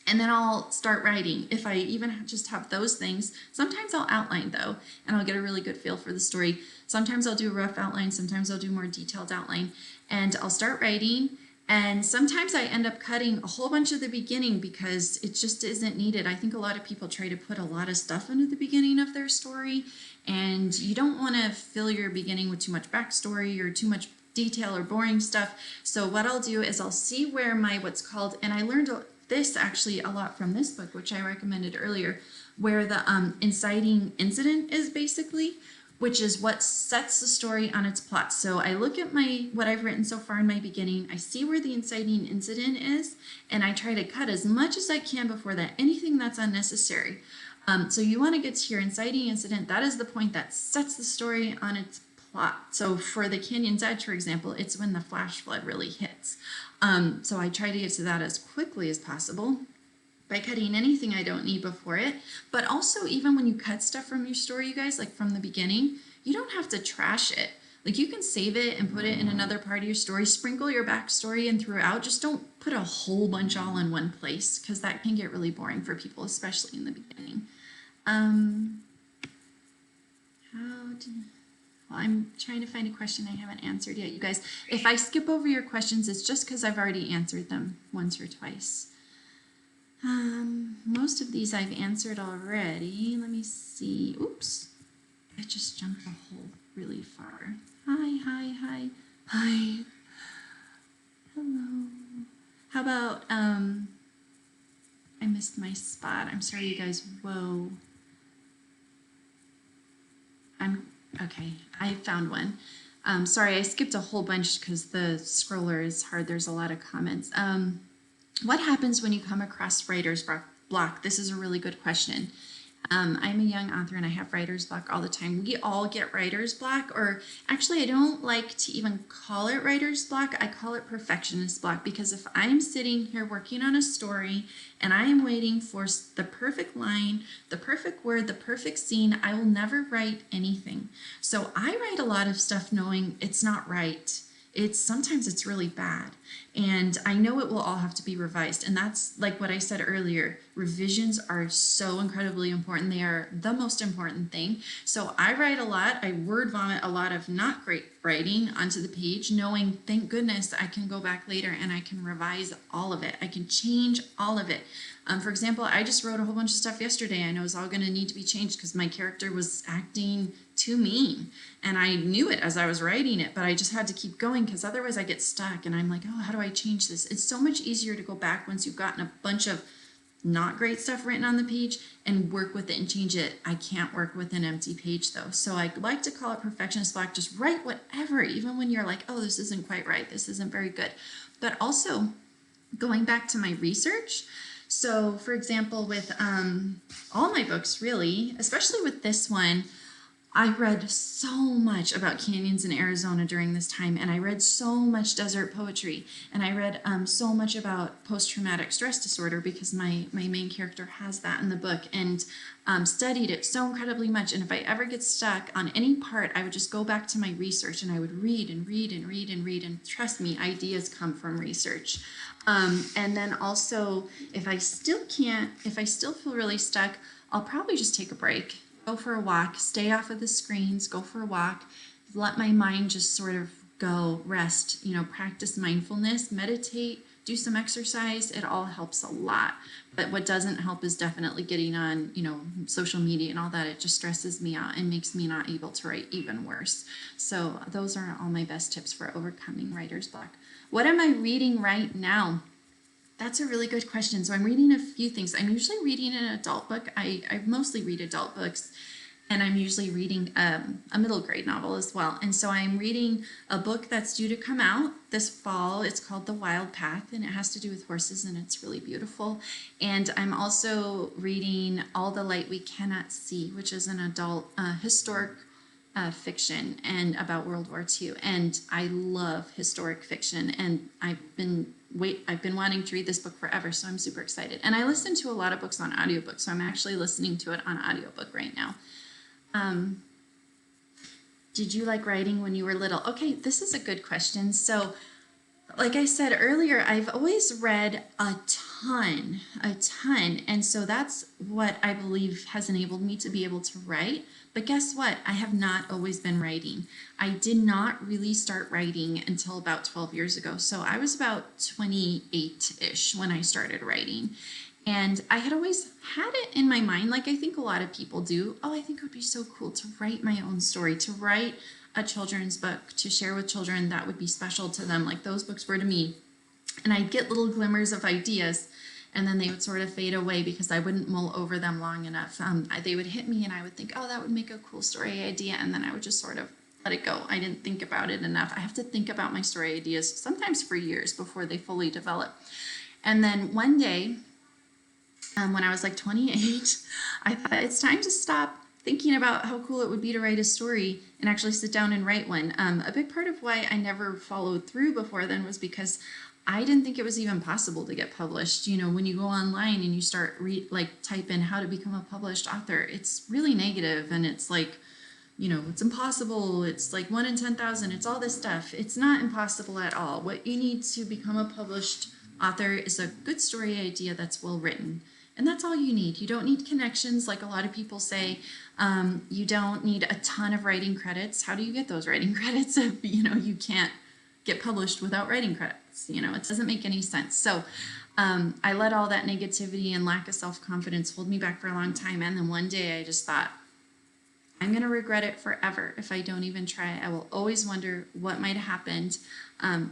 And then I'll start writing. If I even just have those things, sometimes I'll outline though, and I'll get a really good feel for the story. Sometimes I'll do a rough outline, sometimes I'll do more detailed outline, and I'll start writing. And sometimes I end up cutting a whole bunch of the beginning because it just isn't needed. I think a lot of people try to put a lot of stuff into the beginning of their story, and you don't want to fill your beginning with too much backstory or too much detail or boring stuff. So what I'll do is I'll see where my what's called, and I learned this actually a lot from this book, which I recommended earlier, where the inciting incident is basically, which is what sets the story on its plot. So I look at what I've written so far in my beginning, I see where the inciting incident is, and I try to cut as much as I can before that, anything that's unnecessary. So you want to get to your inciting incident. That is the point that sets the story on its plot. So for the Canyon's Edge, for example, it's when the flash flood really hits. So I try to get to that as quickly as possible by cutting anything I don't need before it. But also, even when you cut stuff from your story, you guys, like from the beginning, you don't have to trash it. Like, you can save it and put it in another part of your story, sprinkle your backstory in throughout. Just don't put a whole bunch all in one place, because that can get really boring for people, especially in the beginning. Well, I'm trying to find a question I haven't answered yet, you guys. If I skip over your questions, it's just because I've already answered them once or twice. Most of these I've answered already. Let me see. Oops. I just jumped a hole really far. Hi. Hello. How about, I missed my spot. I'm sorry, you guys. Whoa. Okay, I found one. Sorry, I skipped a whole bunch because the scroller is hard. There's a lot of comments. What happens when you come across writer's block? This is a really good question. I'm a young author and I have writer's block all the time. We all get writer's block, or actually I don't like to even call it writer's block. I call it perfectionist block, because if I'm sitting here working on a story and I am waiting for the perfect line, the perfect word, the perfect scene, I will never write anything. So I write a lot of stuff knowing it's not right. Sometimes it's really bad, and I know it will all have to be revised. And that's like what I said earlier, revisions are so incredibly important. They are the most important thing. So I write a lot. I word vomit a lot of not great writing onto the page, knowing, thank goodness, I can go back later and I can revise all of it. I can change all of it. For example, I just wrote a whole bunch of stuff yesterday. I know it's all going to need to be changed because my character was acting too mean, and I knew it as I was writing it, but I just had to keep going because otherwise I get stuck and I'm like, oh, how do I change this? It's so much easier to go back once you've gotten a bunch of not great stuff written on the page and work with it and change it. I can't work with an empty page though. So I like to call it perfectionist block. Just write whatever, even when you're like, oh, this isn't quite right, this isn't very good. But also going back to my research. So for example, with all my books really, especially with this one, I read so much about canyons in Arizona during this time, and I read so much desert poetry, and I read so much about post-traumatic stress disorder because my main character has that in the book, and studied it so incredibly much. And if I ever get stuck on any part, I would just go back to my research and I would read, and trust me, ideas come from research. And then also, if I still feel really stuck, I'll probably just take a break. Go for a walk, stay off of the screens, go for a walk, let my mind just sort of go, rest, practice mindfulness, meditate, do some exercise. It all helps a lot. But what doesn't help is definitely getting on, social media and all that. It just stresses me out and makes me not able to write even worse. So those are all my best tips for overcoming writer's block. What am I reading right now? That's a really good question. So I'm reading a few things. I'm usually reading an adult book. I mostly read adult books, and I'm usually reading a middle grade novel as well. And so I'm reading a book that's due to come out this fall. It's called The Wild Path, and it has to do with horses, and it's really beautiful. And I'm also reading All the Light We Cannot See, which is an adult historic fiction and about World War II. And I love historic fiction, and I've been wanting to read this book forever, so I'm super excited. And I listen to a lot of books on audiobook, so I'm actually listening to it on audiobook right now. Did you like writing when you were little? Okay, this is a good question. So, like I said earlier, I've always read a a ton. And so that's what I believe has enabled me to be able to write. But guess what? I have not always been writing. I did not really start writing until about 12 years ago. So I was about 28-ish when I started writing. And I had always had it in my mind, like I think a lot of people do. Oh, I think it would be so cool to write my own story, to write a children's book, to share with children that would be special to them, like those books were to me. And I'd get little glimmers of ideas, and then they would sort of fade away because I wouldn't mull over them long enough. They would hit me, and I would think, oh, that would make a cool story idea, and then I would just sort of let it go. I didn't think about it enough. I have to think about my story ideas sometimes for years before they fully develop. And then one day, when I was like 28, I thought it's time to stop thinking about how cool it would be to write a story and actually sit down and write one. A big part of why I never followed through before then was because I didn't think it was even possible to get published. You know, when you go online and you start type in how to become a published author, it's really negative, and it's like, you know, it's impossible. It's like 1 in 10,000. It's all this stuff. It's not impossible at all. What you need to become a published author is a good story idea that's well written. And that's all you need. You don't need connections, like a lot of people say. You don't need a ton of writing credits. How do you get those writing credits if, you know, you can't get published without writing credits? You know, it doesn't make any sense. So I let all that negativity and lack of self-confidence hold me back for a long time. And then one day I just thought, I'm going to regret it forever if I don't even try. I will always wonder what might have happened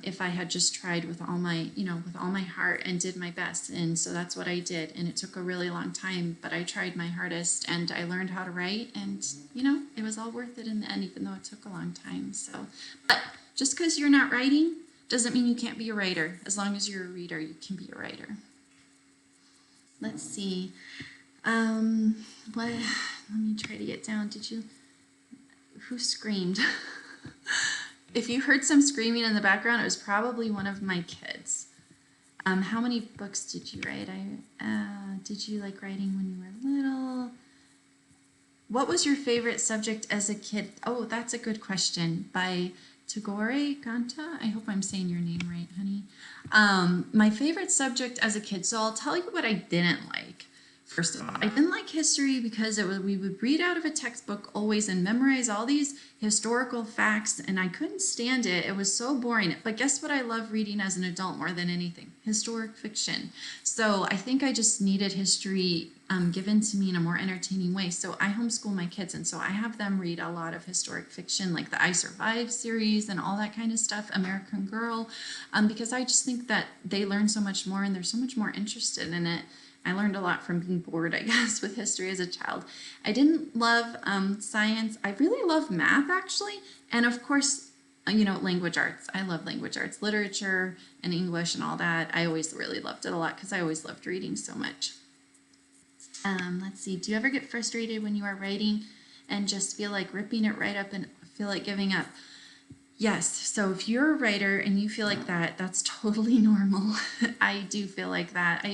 if I had just tried with all my, you know, with all my heart and did my best. And so that's what I did. And it took a really long time, but I tried my hardest and I learned how to write. And, you know, it was all worth it in the end, even though it took a long time. So, but just because you're not writing doesn't mean you can't be a writer. As long as you're a reader, you can be a writer. Let's see. Let me try to get down. Who screamed? If you heard some screaming in the background, it was probably one of my kids. How many books did you write? Did you like writing when you were little? What was your favorite subject as a kid? Oh, that's a good question. By Tagore Ganta. I hope I'm saying your name right, honey. My favorite subject as a kid. So I'll tell you what I didn't like. First of all, I didn't like history because we would read out of a textbook always and memorize all these historical facts, and I couldn't stand it. It was so boring. But guess what I love reading as an adult more than anything? Historic fiction. So I think I just needed history given to me in a more entertaining way. So I homeschool my kids, and so I have them read a lot of historic fiction, like the I Survived series and all that kind of stuff, American Girl, because I just think that they learn so much more and they're so much more interested in it. I learned a lot from being bored, I guess, with history as a child. I didn't love science. I really love math, actually. And of course, you know, language arts. I love language arts, literature and English and all that. I always really loved it a lot because I always loved reading so much. Let's see. Do you ever get frustrated when you are writing and just feel like ripping it right up and feel like giving up? Yes. So if you're a writer and you feel like that, that's totally normal. I do feel like that.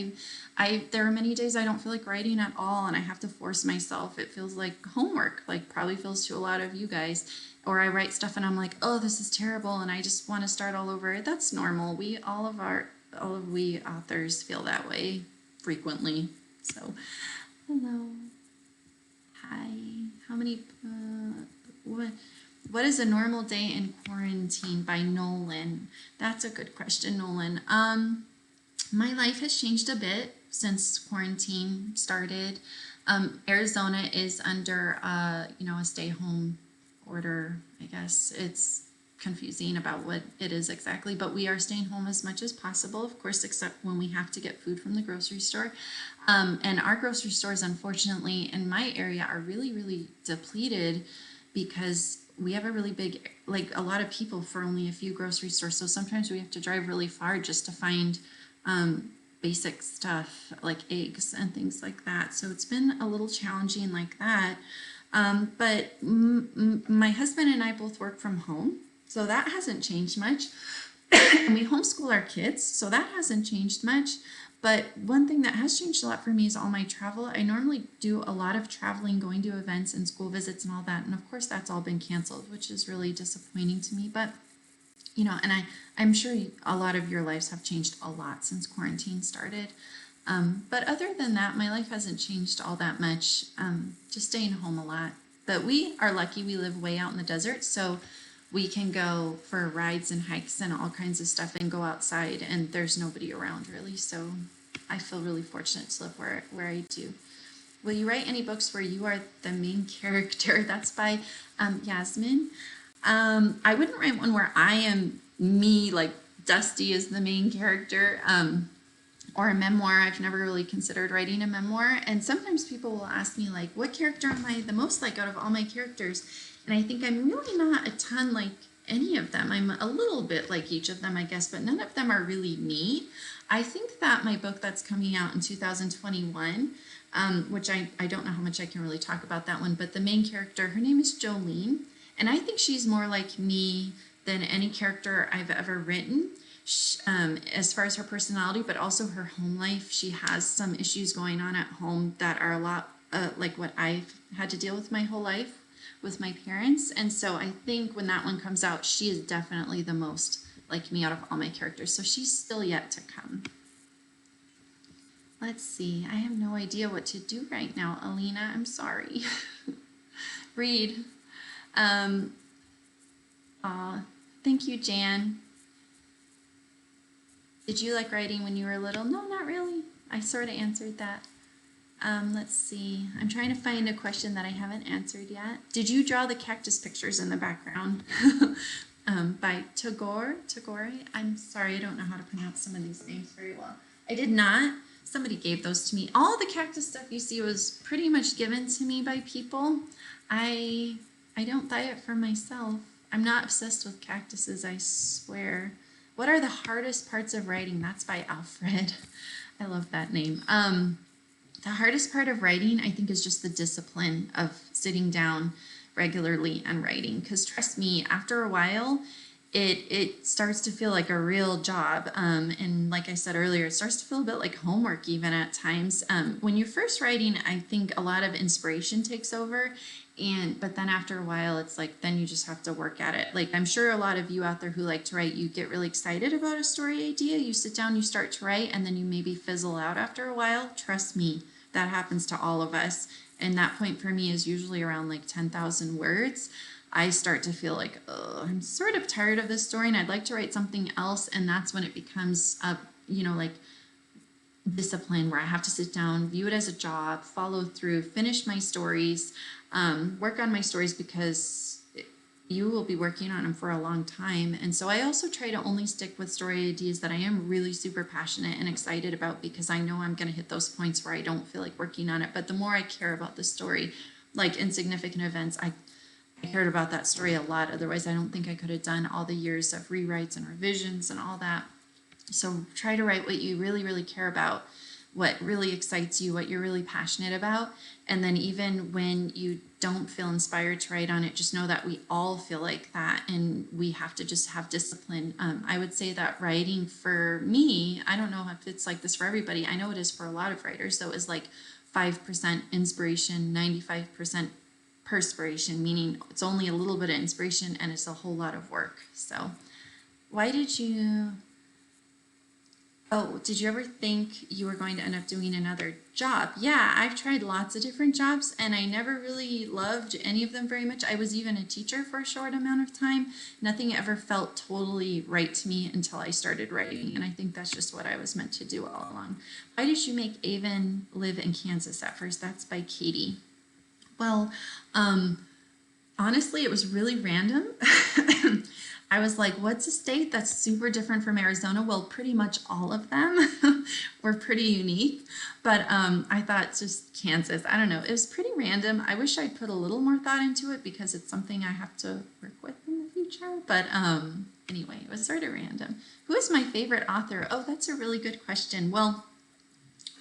There are many days I don't feel like writing at all, and I have to force myself. It feels like homework, like probably feels to a lot of you guys. Or I write stuff and I'm like, oh, this is terrible, and I just want to start all over. That's normal. All of we authors feel that way frequently. So, hello, hi. How many? What is a normal day in quarantine by Nolan? That's a good question, Nolan. My life has changed a bit since quarantine started. Arizona is under, a stay-home order, I guess. It's confusing about what it is exactly, but we are staying home as much as possible, of course, except when we have to get food from the grocery store. And our grocery stores, unfortunately, in my area are really, really depleted because we have a really big, like a lot of people for only a few grocery stores. So sometimes we have to drive really far just to find basic stuff like eggs and things like that. So it's been a little challenging like that. But my husband and I both work from home, so that hasn't changed much. And we homeschool our kids, so that hasn't changed much. But one thing that has changed a lot for me is all my travel. I normally do a lot of traveling, going to events and school visits and all that. And of course, that's all been canceled, which is really disappointing to me. But you know, and I'm sure a lot of your lives have changed a lot since quarantine started. But other than that, my life hasn't changed all that much. Just staying home a lot. But we are lucky we live way out in the desert, so we can go for rides and hikes and all kinds of stuff and go outside, and there's nobody around really. So I feel really fortunate to live where I do. Will you write any books where you are the main character? That's by Yasmin. I wouldn't write one where I am me, like Dusty is the main character, or a memoir. I've never really considered writing a memoir. And sometimes people will ask me, like, what character am I the most like out of all my characters? And I think I'm really not a ton like any of them. I'm a little bit like each of them, I guess, but none of them are really me. I think that my book that's coming out in 2021, which I don't know how much I can really talk about that one, but the main character, her name is Jolene. And I think she's more like me than any character I've ever written, as far as her personality, but also her home life. She has some issues going on at home that are a lot like what I've had to deal with my whole life with my parents. And so I think when that one comes out, she is definitely the most like me out of all my characters. So she's still yet to come. Let's see. I have no idea what to do right now, Alina. I'm sorry. Read. Thank you, Jan. Did you like writing when you were little? No, not really. I sort of answered that. Let's see. I'm trying to find a question that I haven't answered yet. Did you draw the cactus pictures in the background? By Tagore? I'm sorry, I don't know how to pronounce some of these names very well. I did not. Somebody gave those to me. All the cactus stuff you see was pretty much given to me by people. I don't buy it for myself. I'm not obsessed with cactuses, I swear. What are the hardest parts of writing? That's by Alfred. I love that name. The hardest part of writing, I think, is just the discipline of sitting down regularly and writing. Because trust me, after a while, it starts to feel like a real job. And like I said earlier, it starts to feel a bit like homework even at times. When you're first writing, I think a lot of inspiration takes over. But then after a while, it's like, then you just have to work at it. Like, I'm sure a lot of you out there who like to write, you get really excited about a story idea. You sit down, you start to write, and then you maybe fizzle out after a while. Trust me, that happens to all of us. And that point for me is usually around like 10,000 words. I start to feel like, oh, I'm sort of tired of this story and I'd like to write something else. And that's when it becomes, like discipline, where I have to sit down, view it as a job, follow through, finish my stories, work on my stories, because you will be working on them for a long time. And so I also try to only stick with story ideas that I am really super passionate and excited about, because I know I'm going to hit those points where I don't feel like working on it. But the more I care about the story, like Insignificant Events, I cared about that story a lot. Otherwise, I don't think I could have done all the years of rewrites and revisions and all that. So try to write what you really, really care about, what really excites you, what you're really passionate about. And then even when you don't feel inspired to write on it, just know that we all feel like that, and we have to just have discipline. I would say that writing for me, I don't know if it's like this for everybody. I know it is for a lot of writers, though, is like 5% inspiration, 95% perspiration, meaning it's only a little bit of inspiration and it's a whole lot of work. So did you ever think you were going to end up doing another job? Yeah, I've tried lots of different jobs and I never really loved any of them very much. I was even a teacher for a short amount of time. Nothing ever felt totally right to me until I started writing, and I think that's just what I was meant to do all along. Why did you make Avon live in Kansas at first? That's by Katie. Well, honestly, it was really random. I was like, what's a state that's super different from Arizona? Well, pretty much all of them were pretty unique. But I thought just Kansas. I don't know. It was pretty random. I wish I'd put a little more thought into it, because it's something I have to work with in the future. But anyway, it was sort of random. Who is my favorite author? Oh, that's a really good question. Well,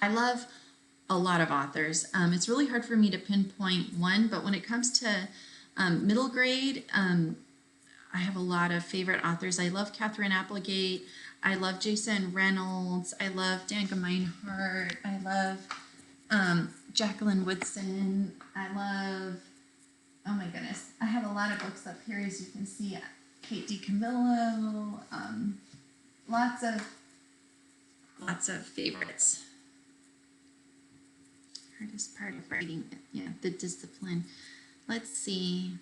I love a lot of authors. It's really hard for me to pinpoint one, but when it comes to middle grade, I have a lot of favorite authors. I love Catherine Applegate. I love Jason Reynolds. I love Daniel Meinhardt. I love Jacqueline Woodson. I love, oh my goodness, I have a lot of books up here, as you can see. Kate DiCamillo, lots of favorites. Hardest part of writing, yeah, the discipline. Let's see.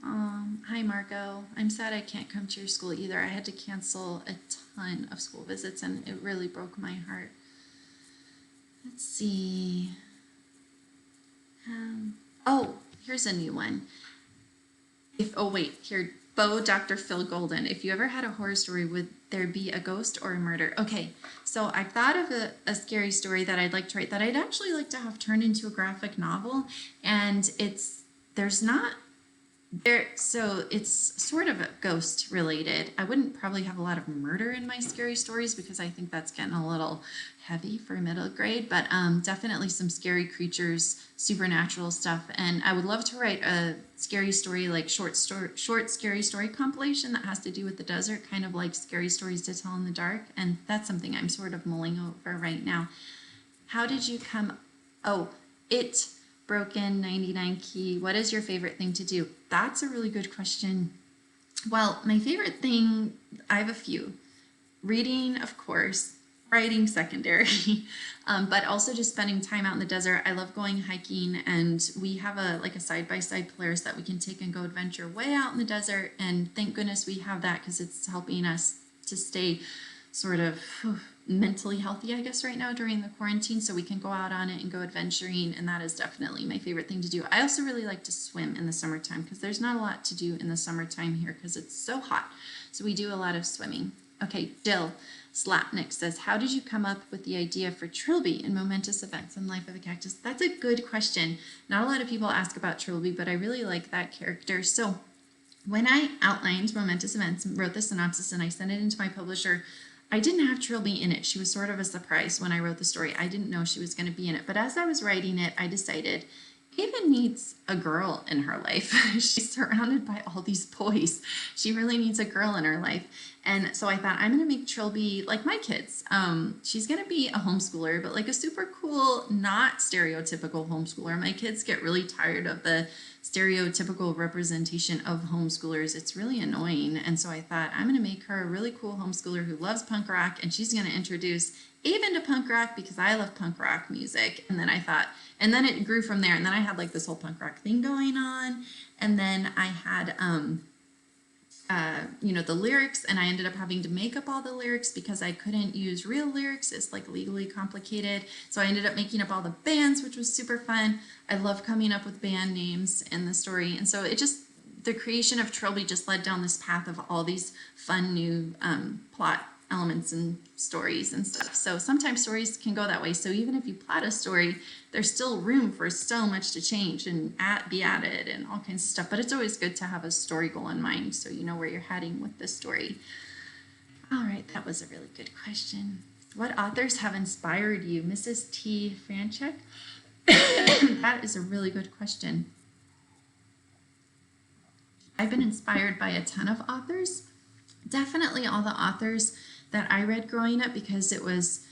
Hi Margot. I'm sad I can't come to your school either. I had to cancel a ton of school visits and it really broke my heart. Let's see. Oh, here's a new one. Bo Dr. Phil Golden. If you ever had a horror story, would there be a ghost or a murder? Okay, so I've thought of a scary story that I'd like to write that I'd actually like to have turned into a graphic novel, and it's sort of ghost related. I wouldn't probably have a lot of murder in my scary stories because I think that's getting a little heavy for middle grade, but definitely some scary creatures, supernatural stuff. And I would love to write a scary story, like short scary story compilation that has to do with the desert, kind of like Scary Stories to Tell in the Dark. And that's something I'm sort of mulling over right now. How did you come? Oh, it broken 99 key. What is your favorite thing to do? That's a really good question. Well, my favorite thing, I have a few. Reading, of course, writing secondary, but also just spending time out in the desert. I love going hiking, and we have a side-by-side Polaris that we can take and go adventure way out in the desert, and thank goodness we have that because it's helping us to stay sort of mentally healthy, I guess, right now during the quarantine, so we can go out on it and go adventuring, and that is definitely my favorite thing to do. I also really like to swim in the summertime because there's not a lot to do in the summertime here because it's so hot, so we do a lot of swimming. Okay, Jill Slapnick says, how did you come up with the idea for Trilby and momentous events in life of a cactus? That's a good question. Not a lot of people ask about Trilby, but I really like that character. So when I outlined momentous events and wrote the synopsis and I sent it into my publisher, I didn't have Trilby in it. She was sort of a surprise when I wrote the story. I didn't know she was going to be in it. But as I was writing it, I decided Ava needs a girl in her life. She's surrounded by all these boys. She really needs a girl in her life. And so I thought, I'm going to make Trilby like my kids. She's going to be a homeschooler, but like a super cool, not stereotypical homeschooler. My kids get really tired of the stereotypical representation of homeschoolers. It's really annoying. And so I thought, I'm going to make her a really cool homeschooler who loves punk rock, and she's going to introduce Ava into punk rock because I love punk rock music. And then I thought, and then it grew from there. And then I had like this whole punk rock thing going on. And then I had, the lyrics, and I ended up having to make up all the lyrics because I couldn't use real lyrics. It's like legally complicated. So I ended up making up all the bands, which was super fun. I love coming up with band names in the story. And so the creation of Trilby just led down this path of all these fun new plot elements and stories and stuff. So sometimes stories can go that way. So even if you plot a story, there's still room for so much to change and be added and all kinds of stuff. But it's always good to have a story goal in mind so you know where you're heading with the story. All right, that was a really good question. What authors have inspired you? Mrs. T. Franchek? That is a really good question. I've been inspired by a ton of authors. Definitely all the authors that I read growing up, because it was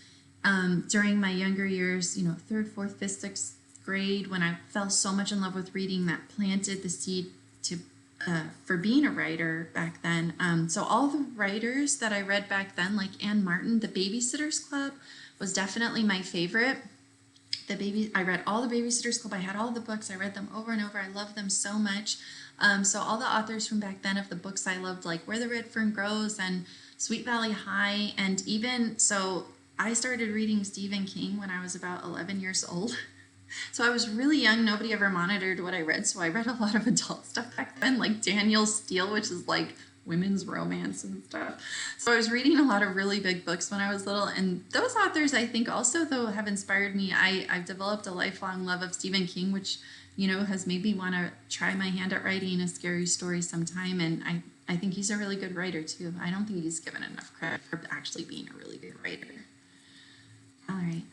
during my younger years, 3rd, 4th, 5th, 6th grade, when I fell so much in love with reading, that planted the seed for being a writer back then. So all the writers that I read back then, like Anne Martin, The Babysitter's Club was definitely my favorite. I read all the Babysitter's Club. I had all the books. I read them over and over. I loved them so much. So all the authors from back then of the books I loved, like Where the Red Fern Grows and Sweet Valley High. And even so, I started reading Stephen King when I was about 11 years old. So I was really young. Nobody ever monitored what I read. So I read a lot of adult stuff back then, like Danielle Steele, which is like women's romance and stuff. So I was reading a lot of really big books when I was little. And those authors, I think also, though, have inspired me. I've developed a lifelong love of Stephen King, which has made me want to try my hand at writing a scary story sometime. And I think he's a really good writer, too. I don't think he's given enough credit for actually being a really good writer. All right.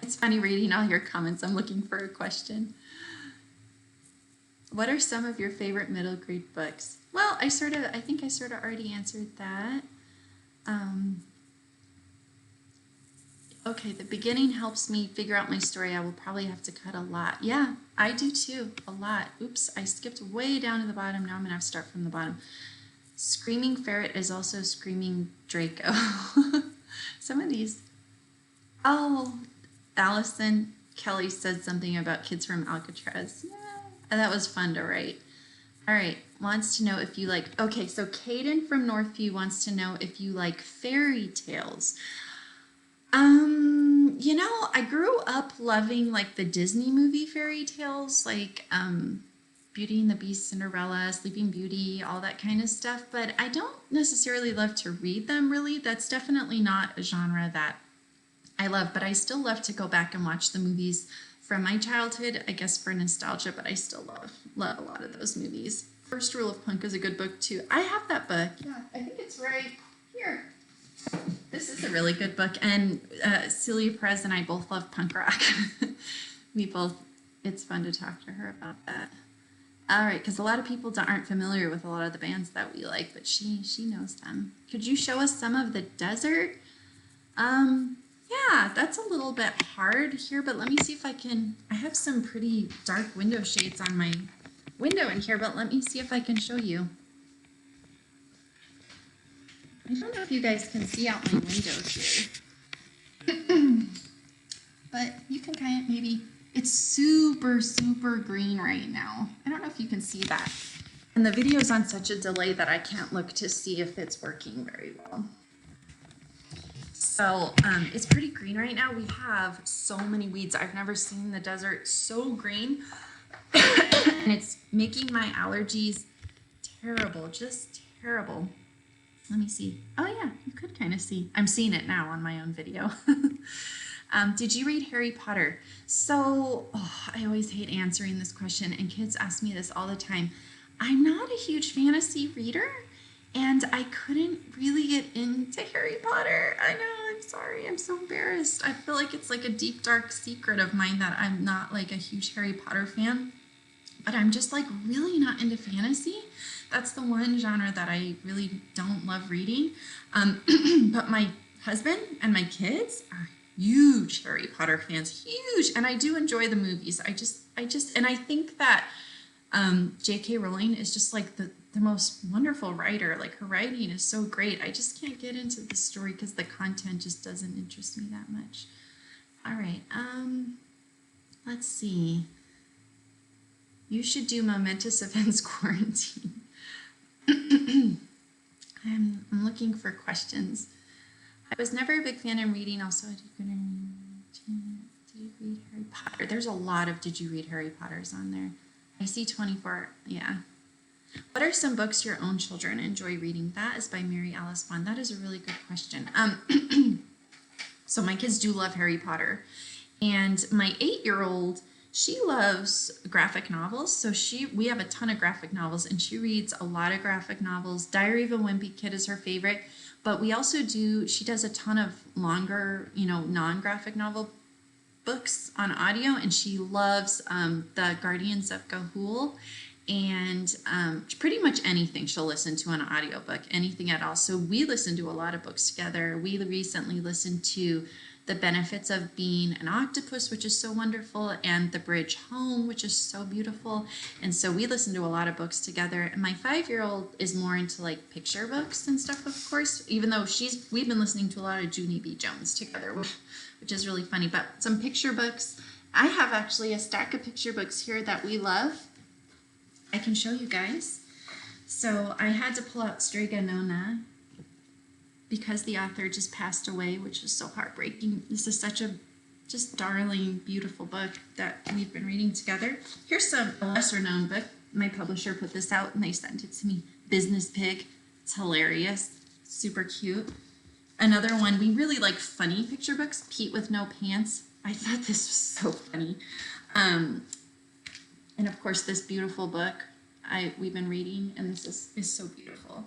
It's funny reading all your comments. I'm looking for a question. What are some of your favorite middle grade books? Well, I think I sort of already answered that. Okay, the beginning helps me figure out my story. I will probably have to cut a lot. Yeah, I do too, a lot. Oops, I skipped way down to the bottom. Now I'm gonna have to start from the bottom. Screaming Ferret is also Screaming Draco. Some of these. Oh, Allison Kelly said something about kids from Alcatraz. Yeah, that was fun to write. All right, wants to know if you like, okay, so Caden from Northview wants to know if you like fairy tales. You know, I grew up loving like the Disney movie fairy tales, like Beauty and the Beast, Cinderella, Sleeping Beauty, all that kind of stuff, but I don't necessarily love to read them really. That's definitely not a genre that I love, but I still love to go back and watch the movies from my childhood, I guess for nostalgia, but I still love a lot of those movies. First Rule of Punk is a good book too. I have that book. Yeah, I think it's right here. This is a really good book, and Celia Perez and I both love punk rock. It's fun to talk to her about that. All right, because a lot of people aren't familiar with a lot of the bands that we like, but she knows them. Could you show us some of the desert? Yeah, that's a little bit hard here, but let me see if I can. I have some pretty dark window shades on my window in here, but let me see if I can show you. I don't know if you guys can see out my window here. But you can kind of maybe, it's super, super green right now. I don't know if you can see that. And the video's on such a delay that I can't look to see if it's working very well. So it's pretty green right now. We have so many weeds. I've never seen the desert so green. And it's making my allergies terrible, just terrible. Let me see. Oh yeah, you could kind of see. I'm seeing it now on my own video. Did you read Harry Potter? So, I always hate answering this question, and kids ask me this all the time. I'm not a huge fantasy reader, and I couldn't really get into Harry Potter. I know, I'm sorry, I'm so embarrassed. I feel like it's like a deep, dark secret of mine that I'm not like a huge Harry Potter fan, but I'm just like really not into fantasy. That's the one genre that I really don't love reading. But my husband and my kids are huge Harry Potter fans, huge. And I do enjoy the movies. And I think that J.K. Rowling is just like the most wonderful writer. Like her writing is so great. I just can't get into the story because the content just doesn't interest me that much. All right. Let's see. You should do momentous events quarantine. I'm looking for questions. I was never a big fan of reading. Also, did you read Harry Potter? There's a lot of did you read Harry Potters on there. I see 24. Yeah. What are some books your own children enjoy reading? That is by Mary Alice Bond. That is a really good question. So my kids do love Harry Potter. And my 8-year-old, she loves graphic novels. So we have a ton of graphic novels, and she reads a lot of graphic novels. Diary of a Wimpy Kid is her favorite. But we also she does a ton of longer, non-graphic novel books on audio, and she loves the Guardians of Ga'Hoole, and pretty much anything she'll listen to on an audiobook, anything at all. So we listen to a lot of books together. We recently listened to The Benefits of Being an Octopus, which is so wonderful, and The Bridge Home, which is so beautiful. And so we listen to a lot of books together. And my 5-year-old is more into like picture books and stuff, of course, even though we've been listening to a lot of Junie B. Jones together, which is really funny. But some picture books. I have actually a stack of picture books here that we love. I can show you guys. So I had to pull out Strega Nona because the author just passed away, which is so heartbreaking. This is such a just darling, beautiful book that we've been reading together. Here's a lesser known book. My publisher put this out and they sent it to me. Business Pig. It's hilarious. Super cute. Another one, we really like funny picture books. Pete with No Pants. I thought this was so funny. And of course, this beautiful book we've been reading, and this is so beautiful.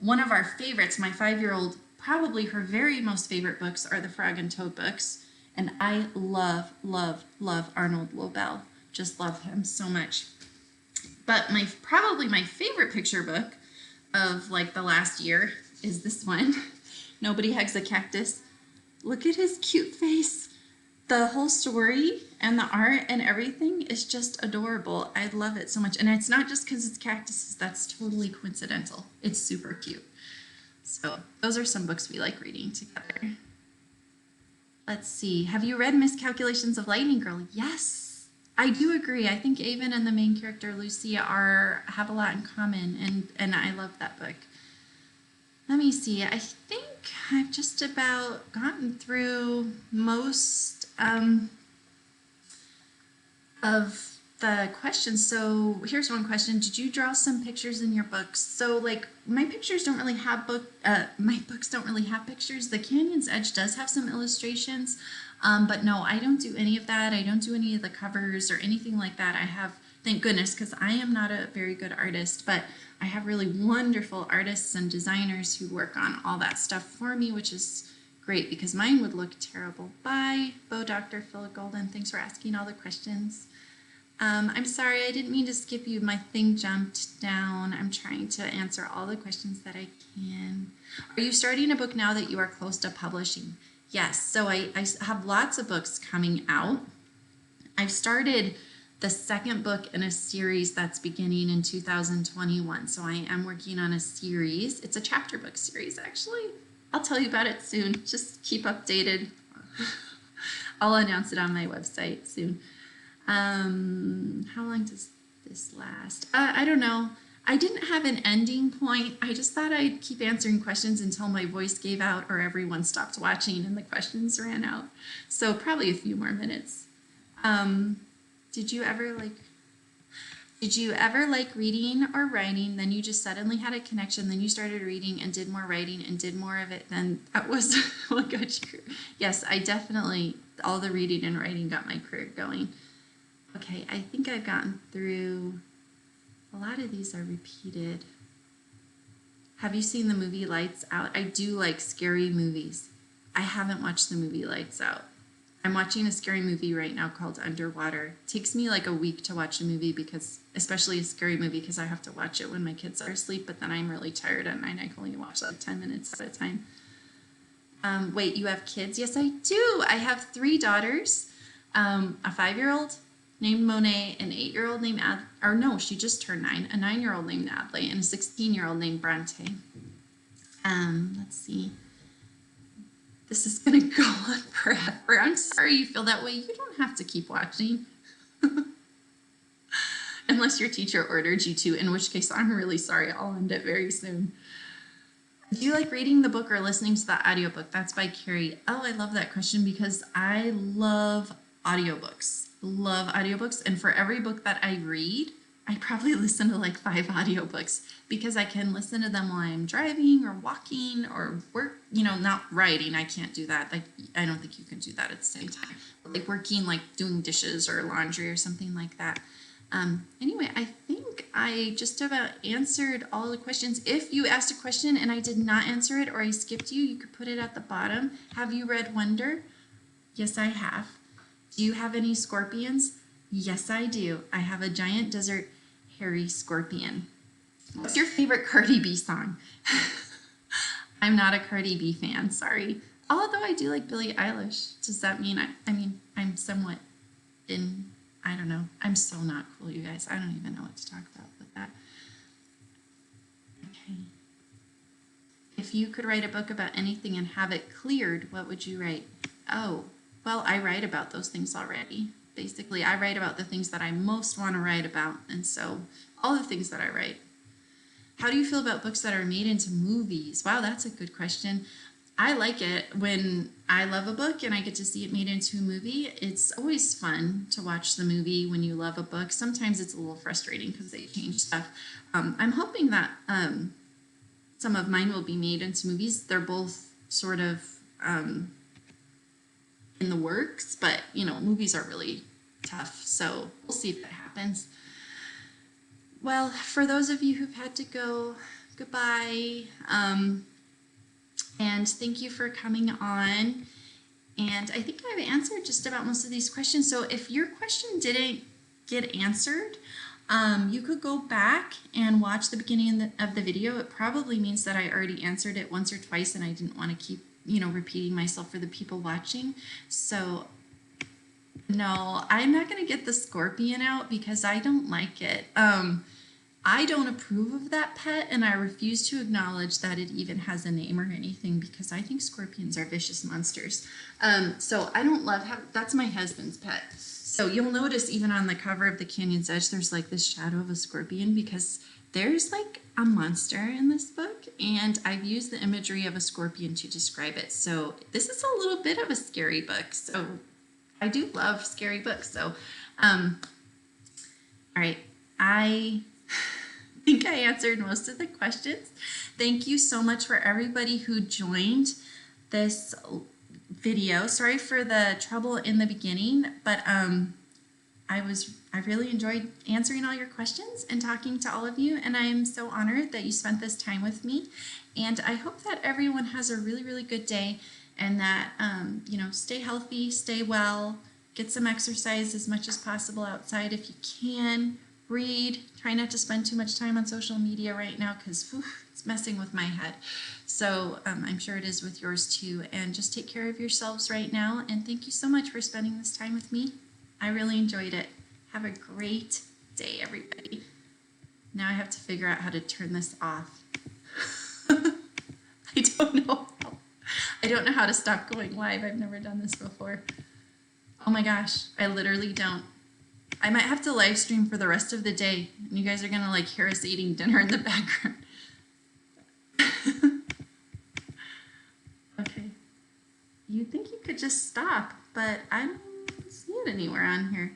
One of our favorites, my 5-year-old, probably her very most favorite books are the Frog and Toad books. And I love, love, love Arnold Lobel. Just love him so much. But probably my favorite picture book of like the last year is this one, Nobody Hugs a Cactus. Look at his cute face. The whole story and the art and everything is just adorable. I love it so much. And it's not just because it's cactuses. That's totally coincidental. It's super cute. So those are some books we like reading together. Let's see. Have you read Miscalculations of Lightning Girl? Yes, I do agree. I think Avon and the main character Lucy have a lot in common, and I love that book. Let me see. I think I've just about gotten through most of the questions. So here's one question. Did you draw some pictures in your books? So like my pictures don't really have my books don't really have pictures. The Canyon's Edge does have some illustrations, but no, I don't do any of that. I don't do any of the covers or anything like that. I have, thank goodness, because I am not a very good artist, but I have really wonderful artists and designers who work on all that stuff for me, which is great because mine would look terrible. Bye, Bo Dr. Phil Golden. Thanks for asking all the questions. I'm sorry, I didn't mean to skip you. My thing jumped down. I'm trying to answer all the questions that I can. Are you starting a book now that you are close to publishing? Yes, so I have lots of books coming out. I've started the second book in a series that's beginning in 2021. So I am working on a series. It's a chapter book series, actually. I'll tell you about it soon. Just keep updated. I'll announce it on my website soon. How long does this last? I don't know. I didn't have an ending point. I just thought I'd keep answering questions until my voice gave out or everyone stopped watching and the questions ran out. So probably a few more minutes. Did you ever like reading or writing, then you just suddenly had a connection, then you started reading and did more writing and did more of it, then that was what got you? Yes, I definitely, all the reading and writing got my career going. Okay, I think I've gotten through, a lot of these are repeated. Have you seen the movie Lights Out? I do like scary movies. I haven't watched the movie Lights Out. I'm watching a scary movie right now called Underwater. It takes me like a week to watch a movie because, especially a scary movie, because I have to watch it when my kids are asleep, but then I'm really tired at night. I can only watch like 10 minutes at a time. Wait, you have kids? Yes, I do. I have 3 daughters, a 5-year-old named Monet, an 8-year-old named she just turned 9, a 9-year-old named Adley, and a 16-year-old named Bronte. Let's see. This is going to go on forever. I'm sorry you feel that way. You don't have to keep watching. Unless your teacher ordered you to, in which case I'm really sorry. I'll end it very soon. Do you like reading the book or listening to the audiobook? That's by Carrie. Oh, I love that question because I love audiobooks. Love audiobooks. And for every book that I read, I probably listen to like 5 audiobooks because I can listen to them while I'm driving or walking or work, not writing. I can't do that. Like, I don't think you can do that at the same time. Like working, like doing dishes or laundry or something like that. Anyway, I think I just about answered all the questions. If you asked a question and I did not answer it or I skipped you, you could put it at the bottom. Have you read Wonder? Yes, I have. Do you have any scorpions? Yes, I do. I have a giant desert hairy scorpion. What's your favorite Cardi B song? I'm not a Cardi B fan, sorry. Although I do like Billie Eilish. Does that mean, I'm somewhat I don't know. I'm so not cool, you guys. I don't even know what to talk about with that. Okay. If you could write a book about anything and have it cleared, what would you write? Oh, well, I write about those things already. Basically, I write about the things that I most want to write about, and so all the things that I write. How do you feel about books that are made into movies? Wow, that's a good question. I like it when I love a book and I get to see it made into a movie. It's always fun to watch the movie when you love a book. Sometimes it's a little frustrating because they change stuff. I'm hoping that some of mine will be made into movies. They're both sort of in the works, but movies are really tough, so we'll see if that happens. Well, for those of you who've had to go, goodbye, and thank you for coming on. And I think I've answered just about most of these questions. So if your question didn't get answered, you could go back and watch the beginning of the video. It probably means that I already answered it once or twice and I didn't want to keep repeating myself for the people watching. So no, I'm not going to get the scorpion out because I don't like it. I don't approve of that pet, and I refuse to acknowledge that it even has a name or anything because I think scorpions are vicious monsters. So I don't love that's my husband's pet. So you'll notice even on the cover of the Canyon's Edge, there's like this shadow of a scorpion because there's like a monster in this book, and I've used the imagery of a scorpion to describe it. So this is a little bit of a scary book. So I do love scary books. So, all right, I think I answered most of the questions. Thank you so much for everybody who joined this video. Sorry for the trouble in the beginning, but I really enjoyed answering all your questions and talking to all of you, and I am so honored that you spent this time with me. And I hope that everyone has a really, really good day, and that stay healthy, stay well, get some exercise as much as possible outside if you can. Read. Try not to spend too much time on social media right now because it's messing with my head. So I'm sure it is with yours too. And just take care of yourselves right now. And thank you so much for spending this time with me. I really enjoyed it. Have a great day, everybody. Now I have to figure out how to turn this off. I don't know. I don't know how to stop going live. I've never done this before. Oh my gosh, I literally don't. I might have to live stream for the rest of the day, and you guys are gonna like hear us eating dinner in the background. Okay, you'd think you could just stop, but I don't see it anywhere on here.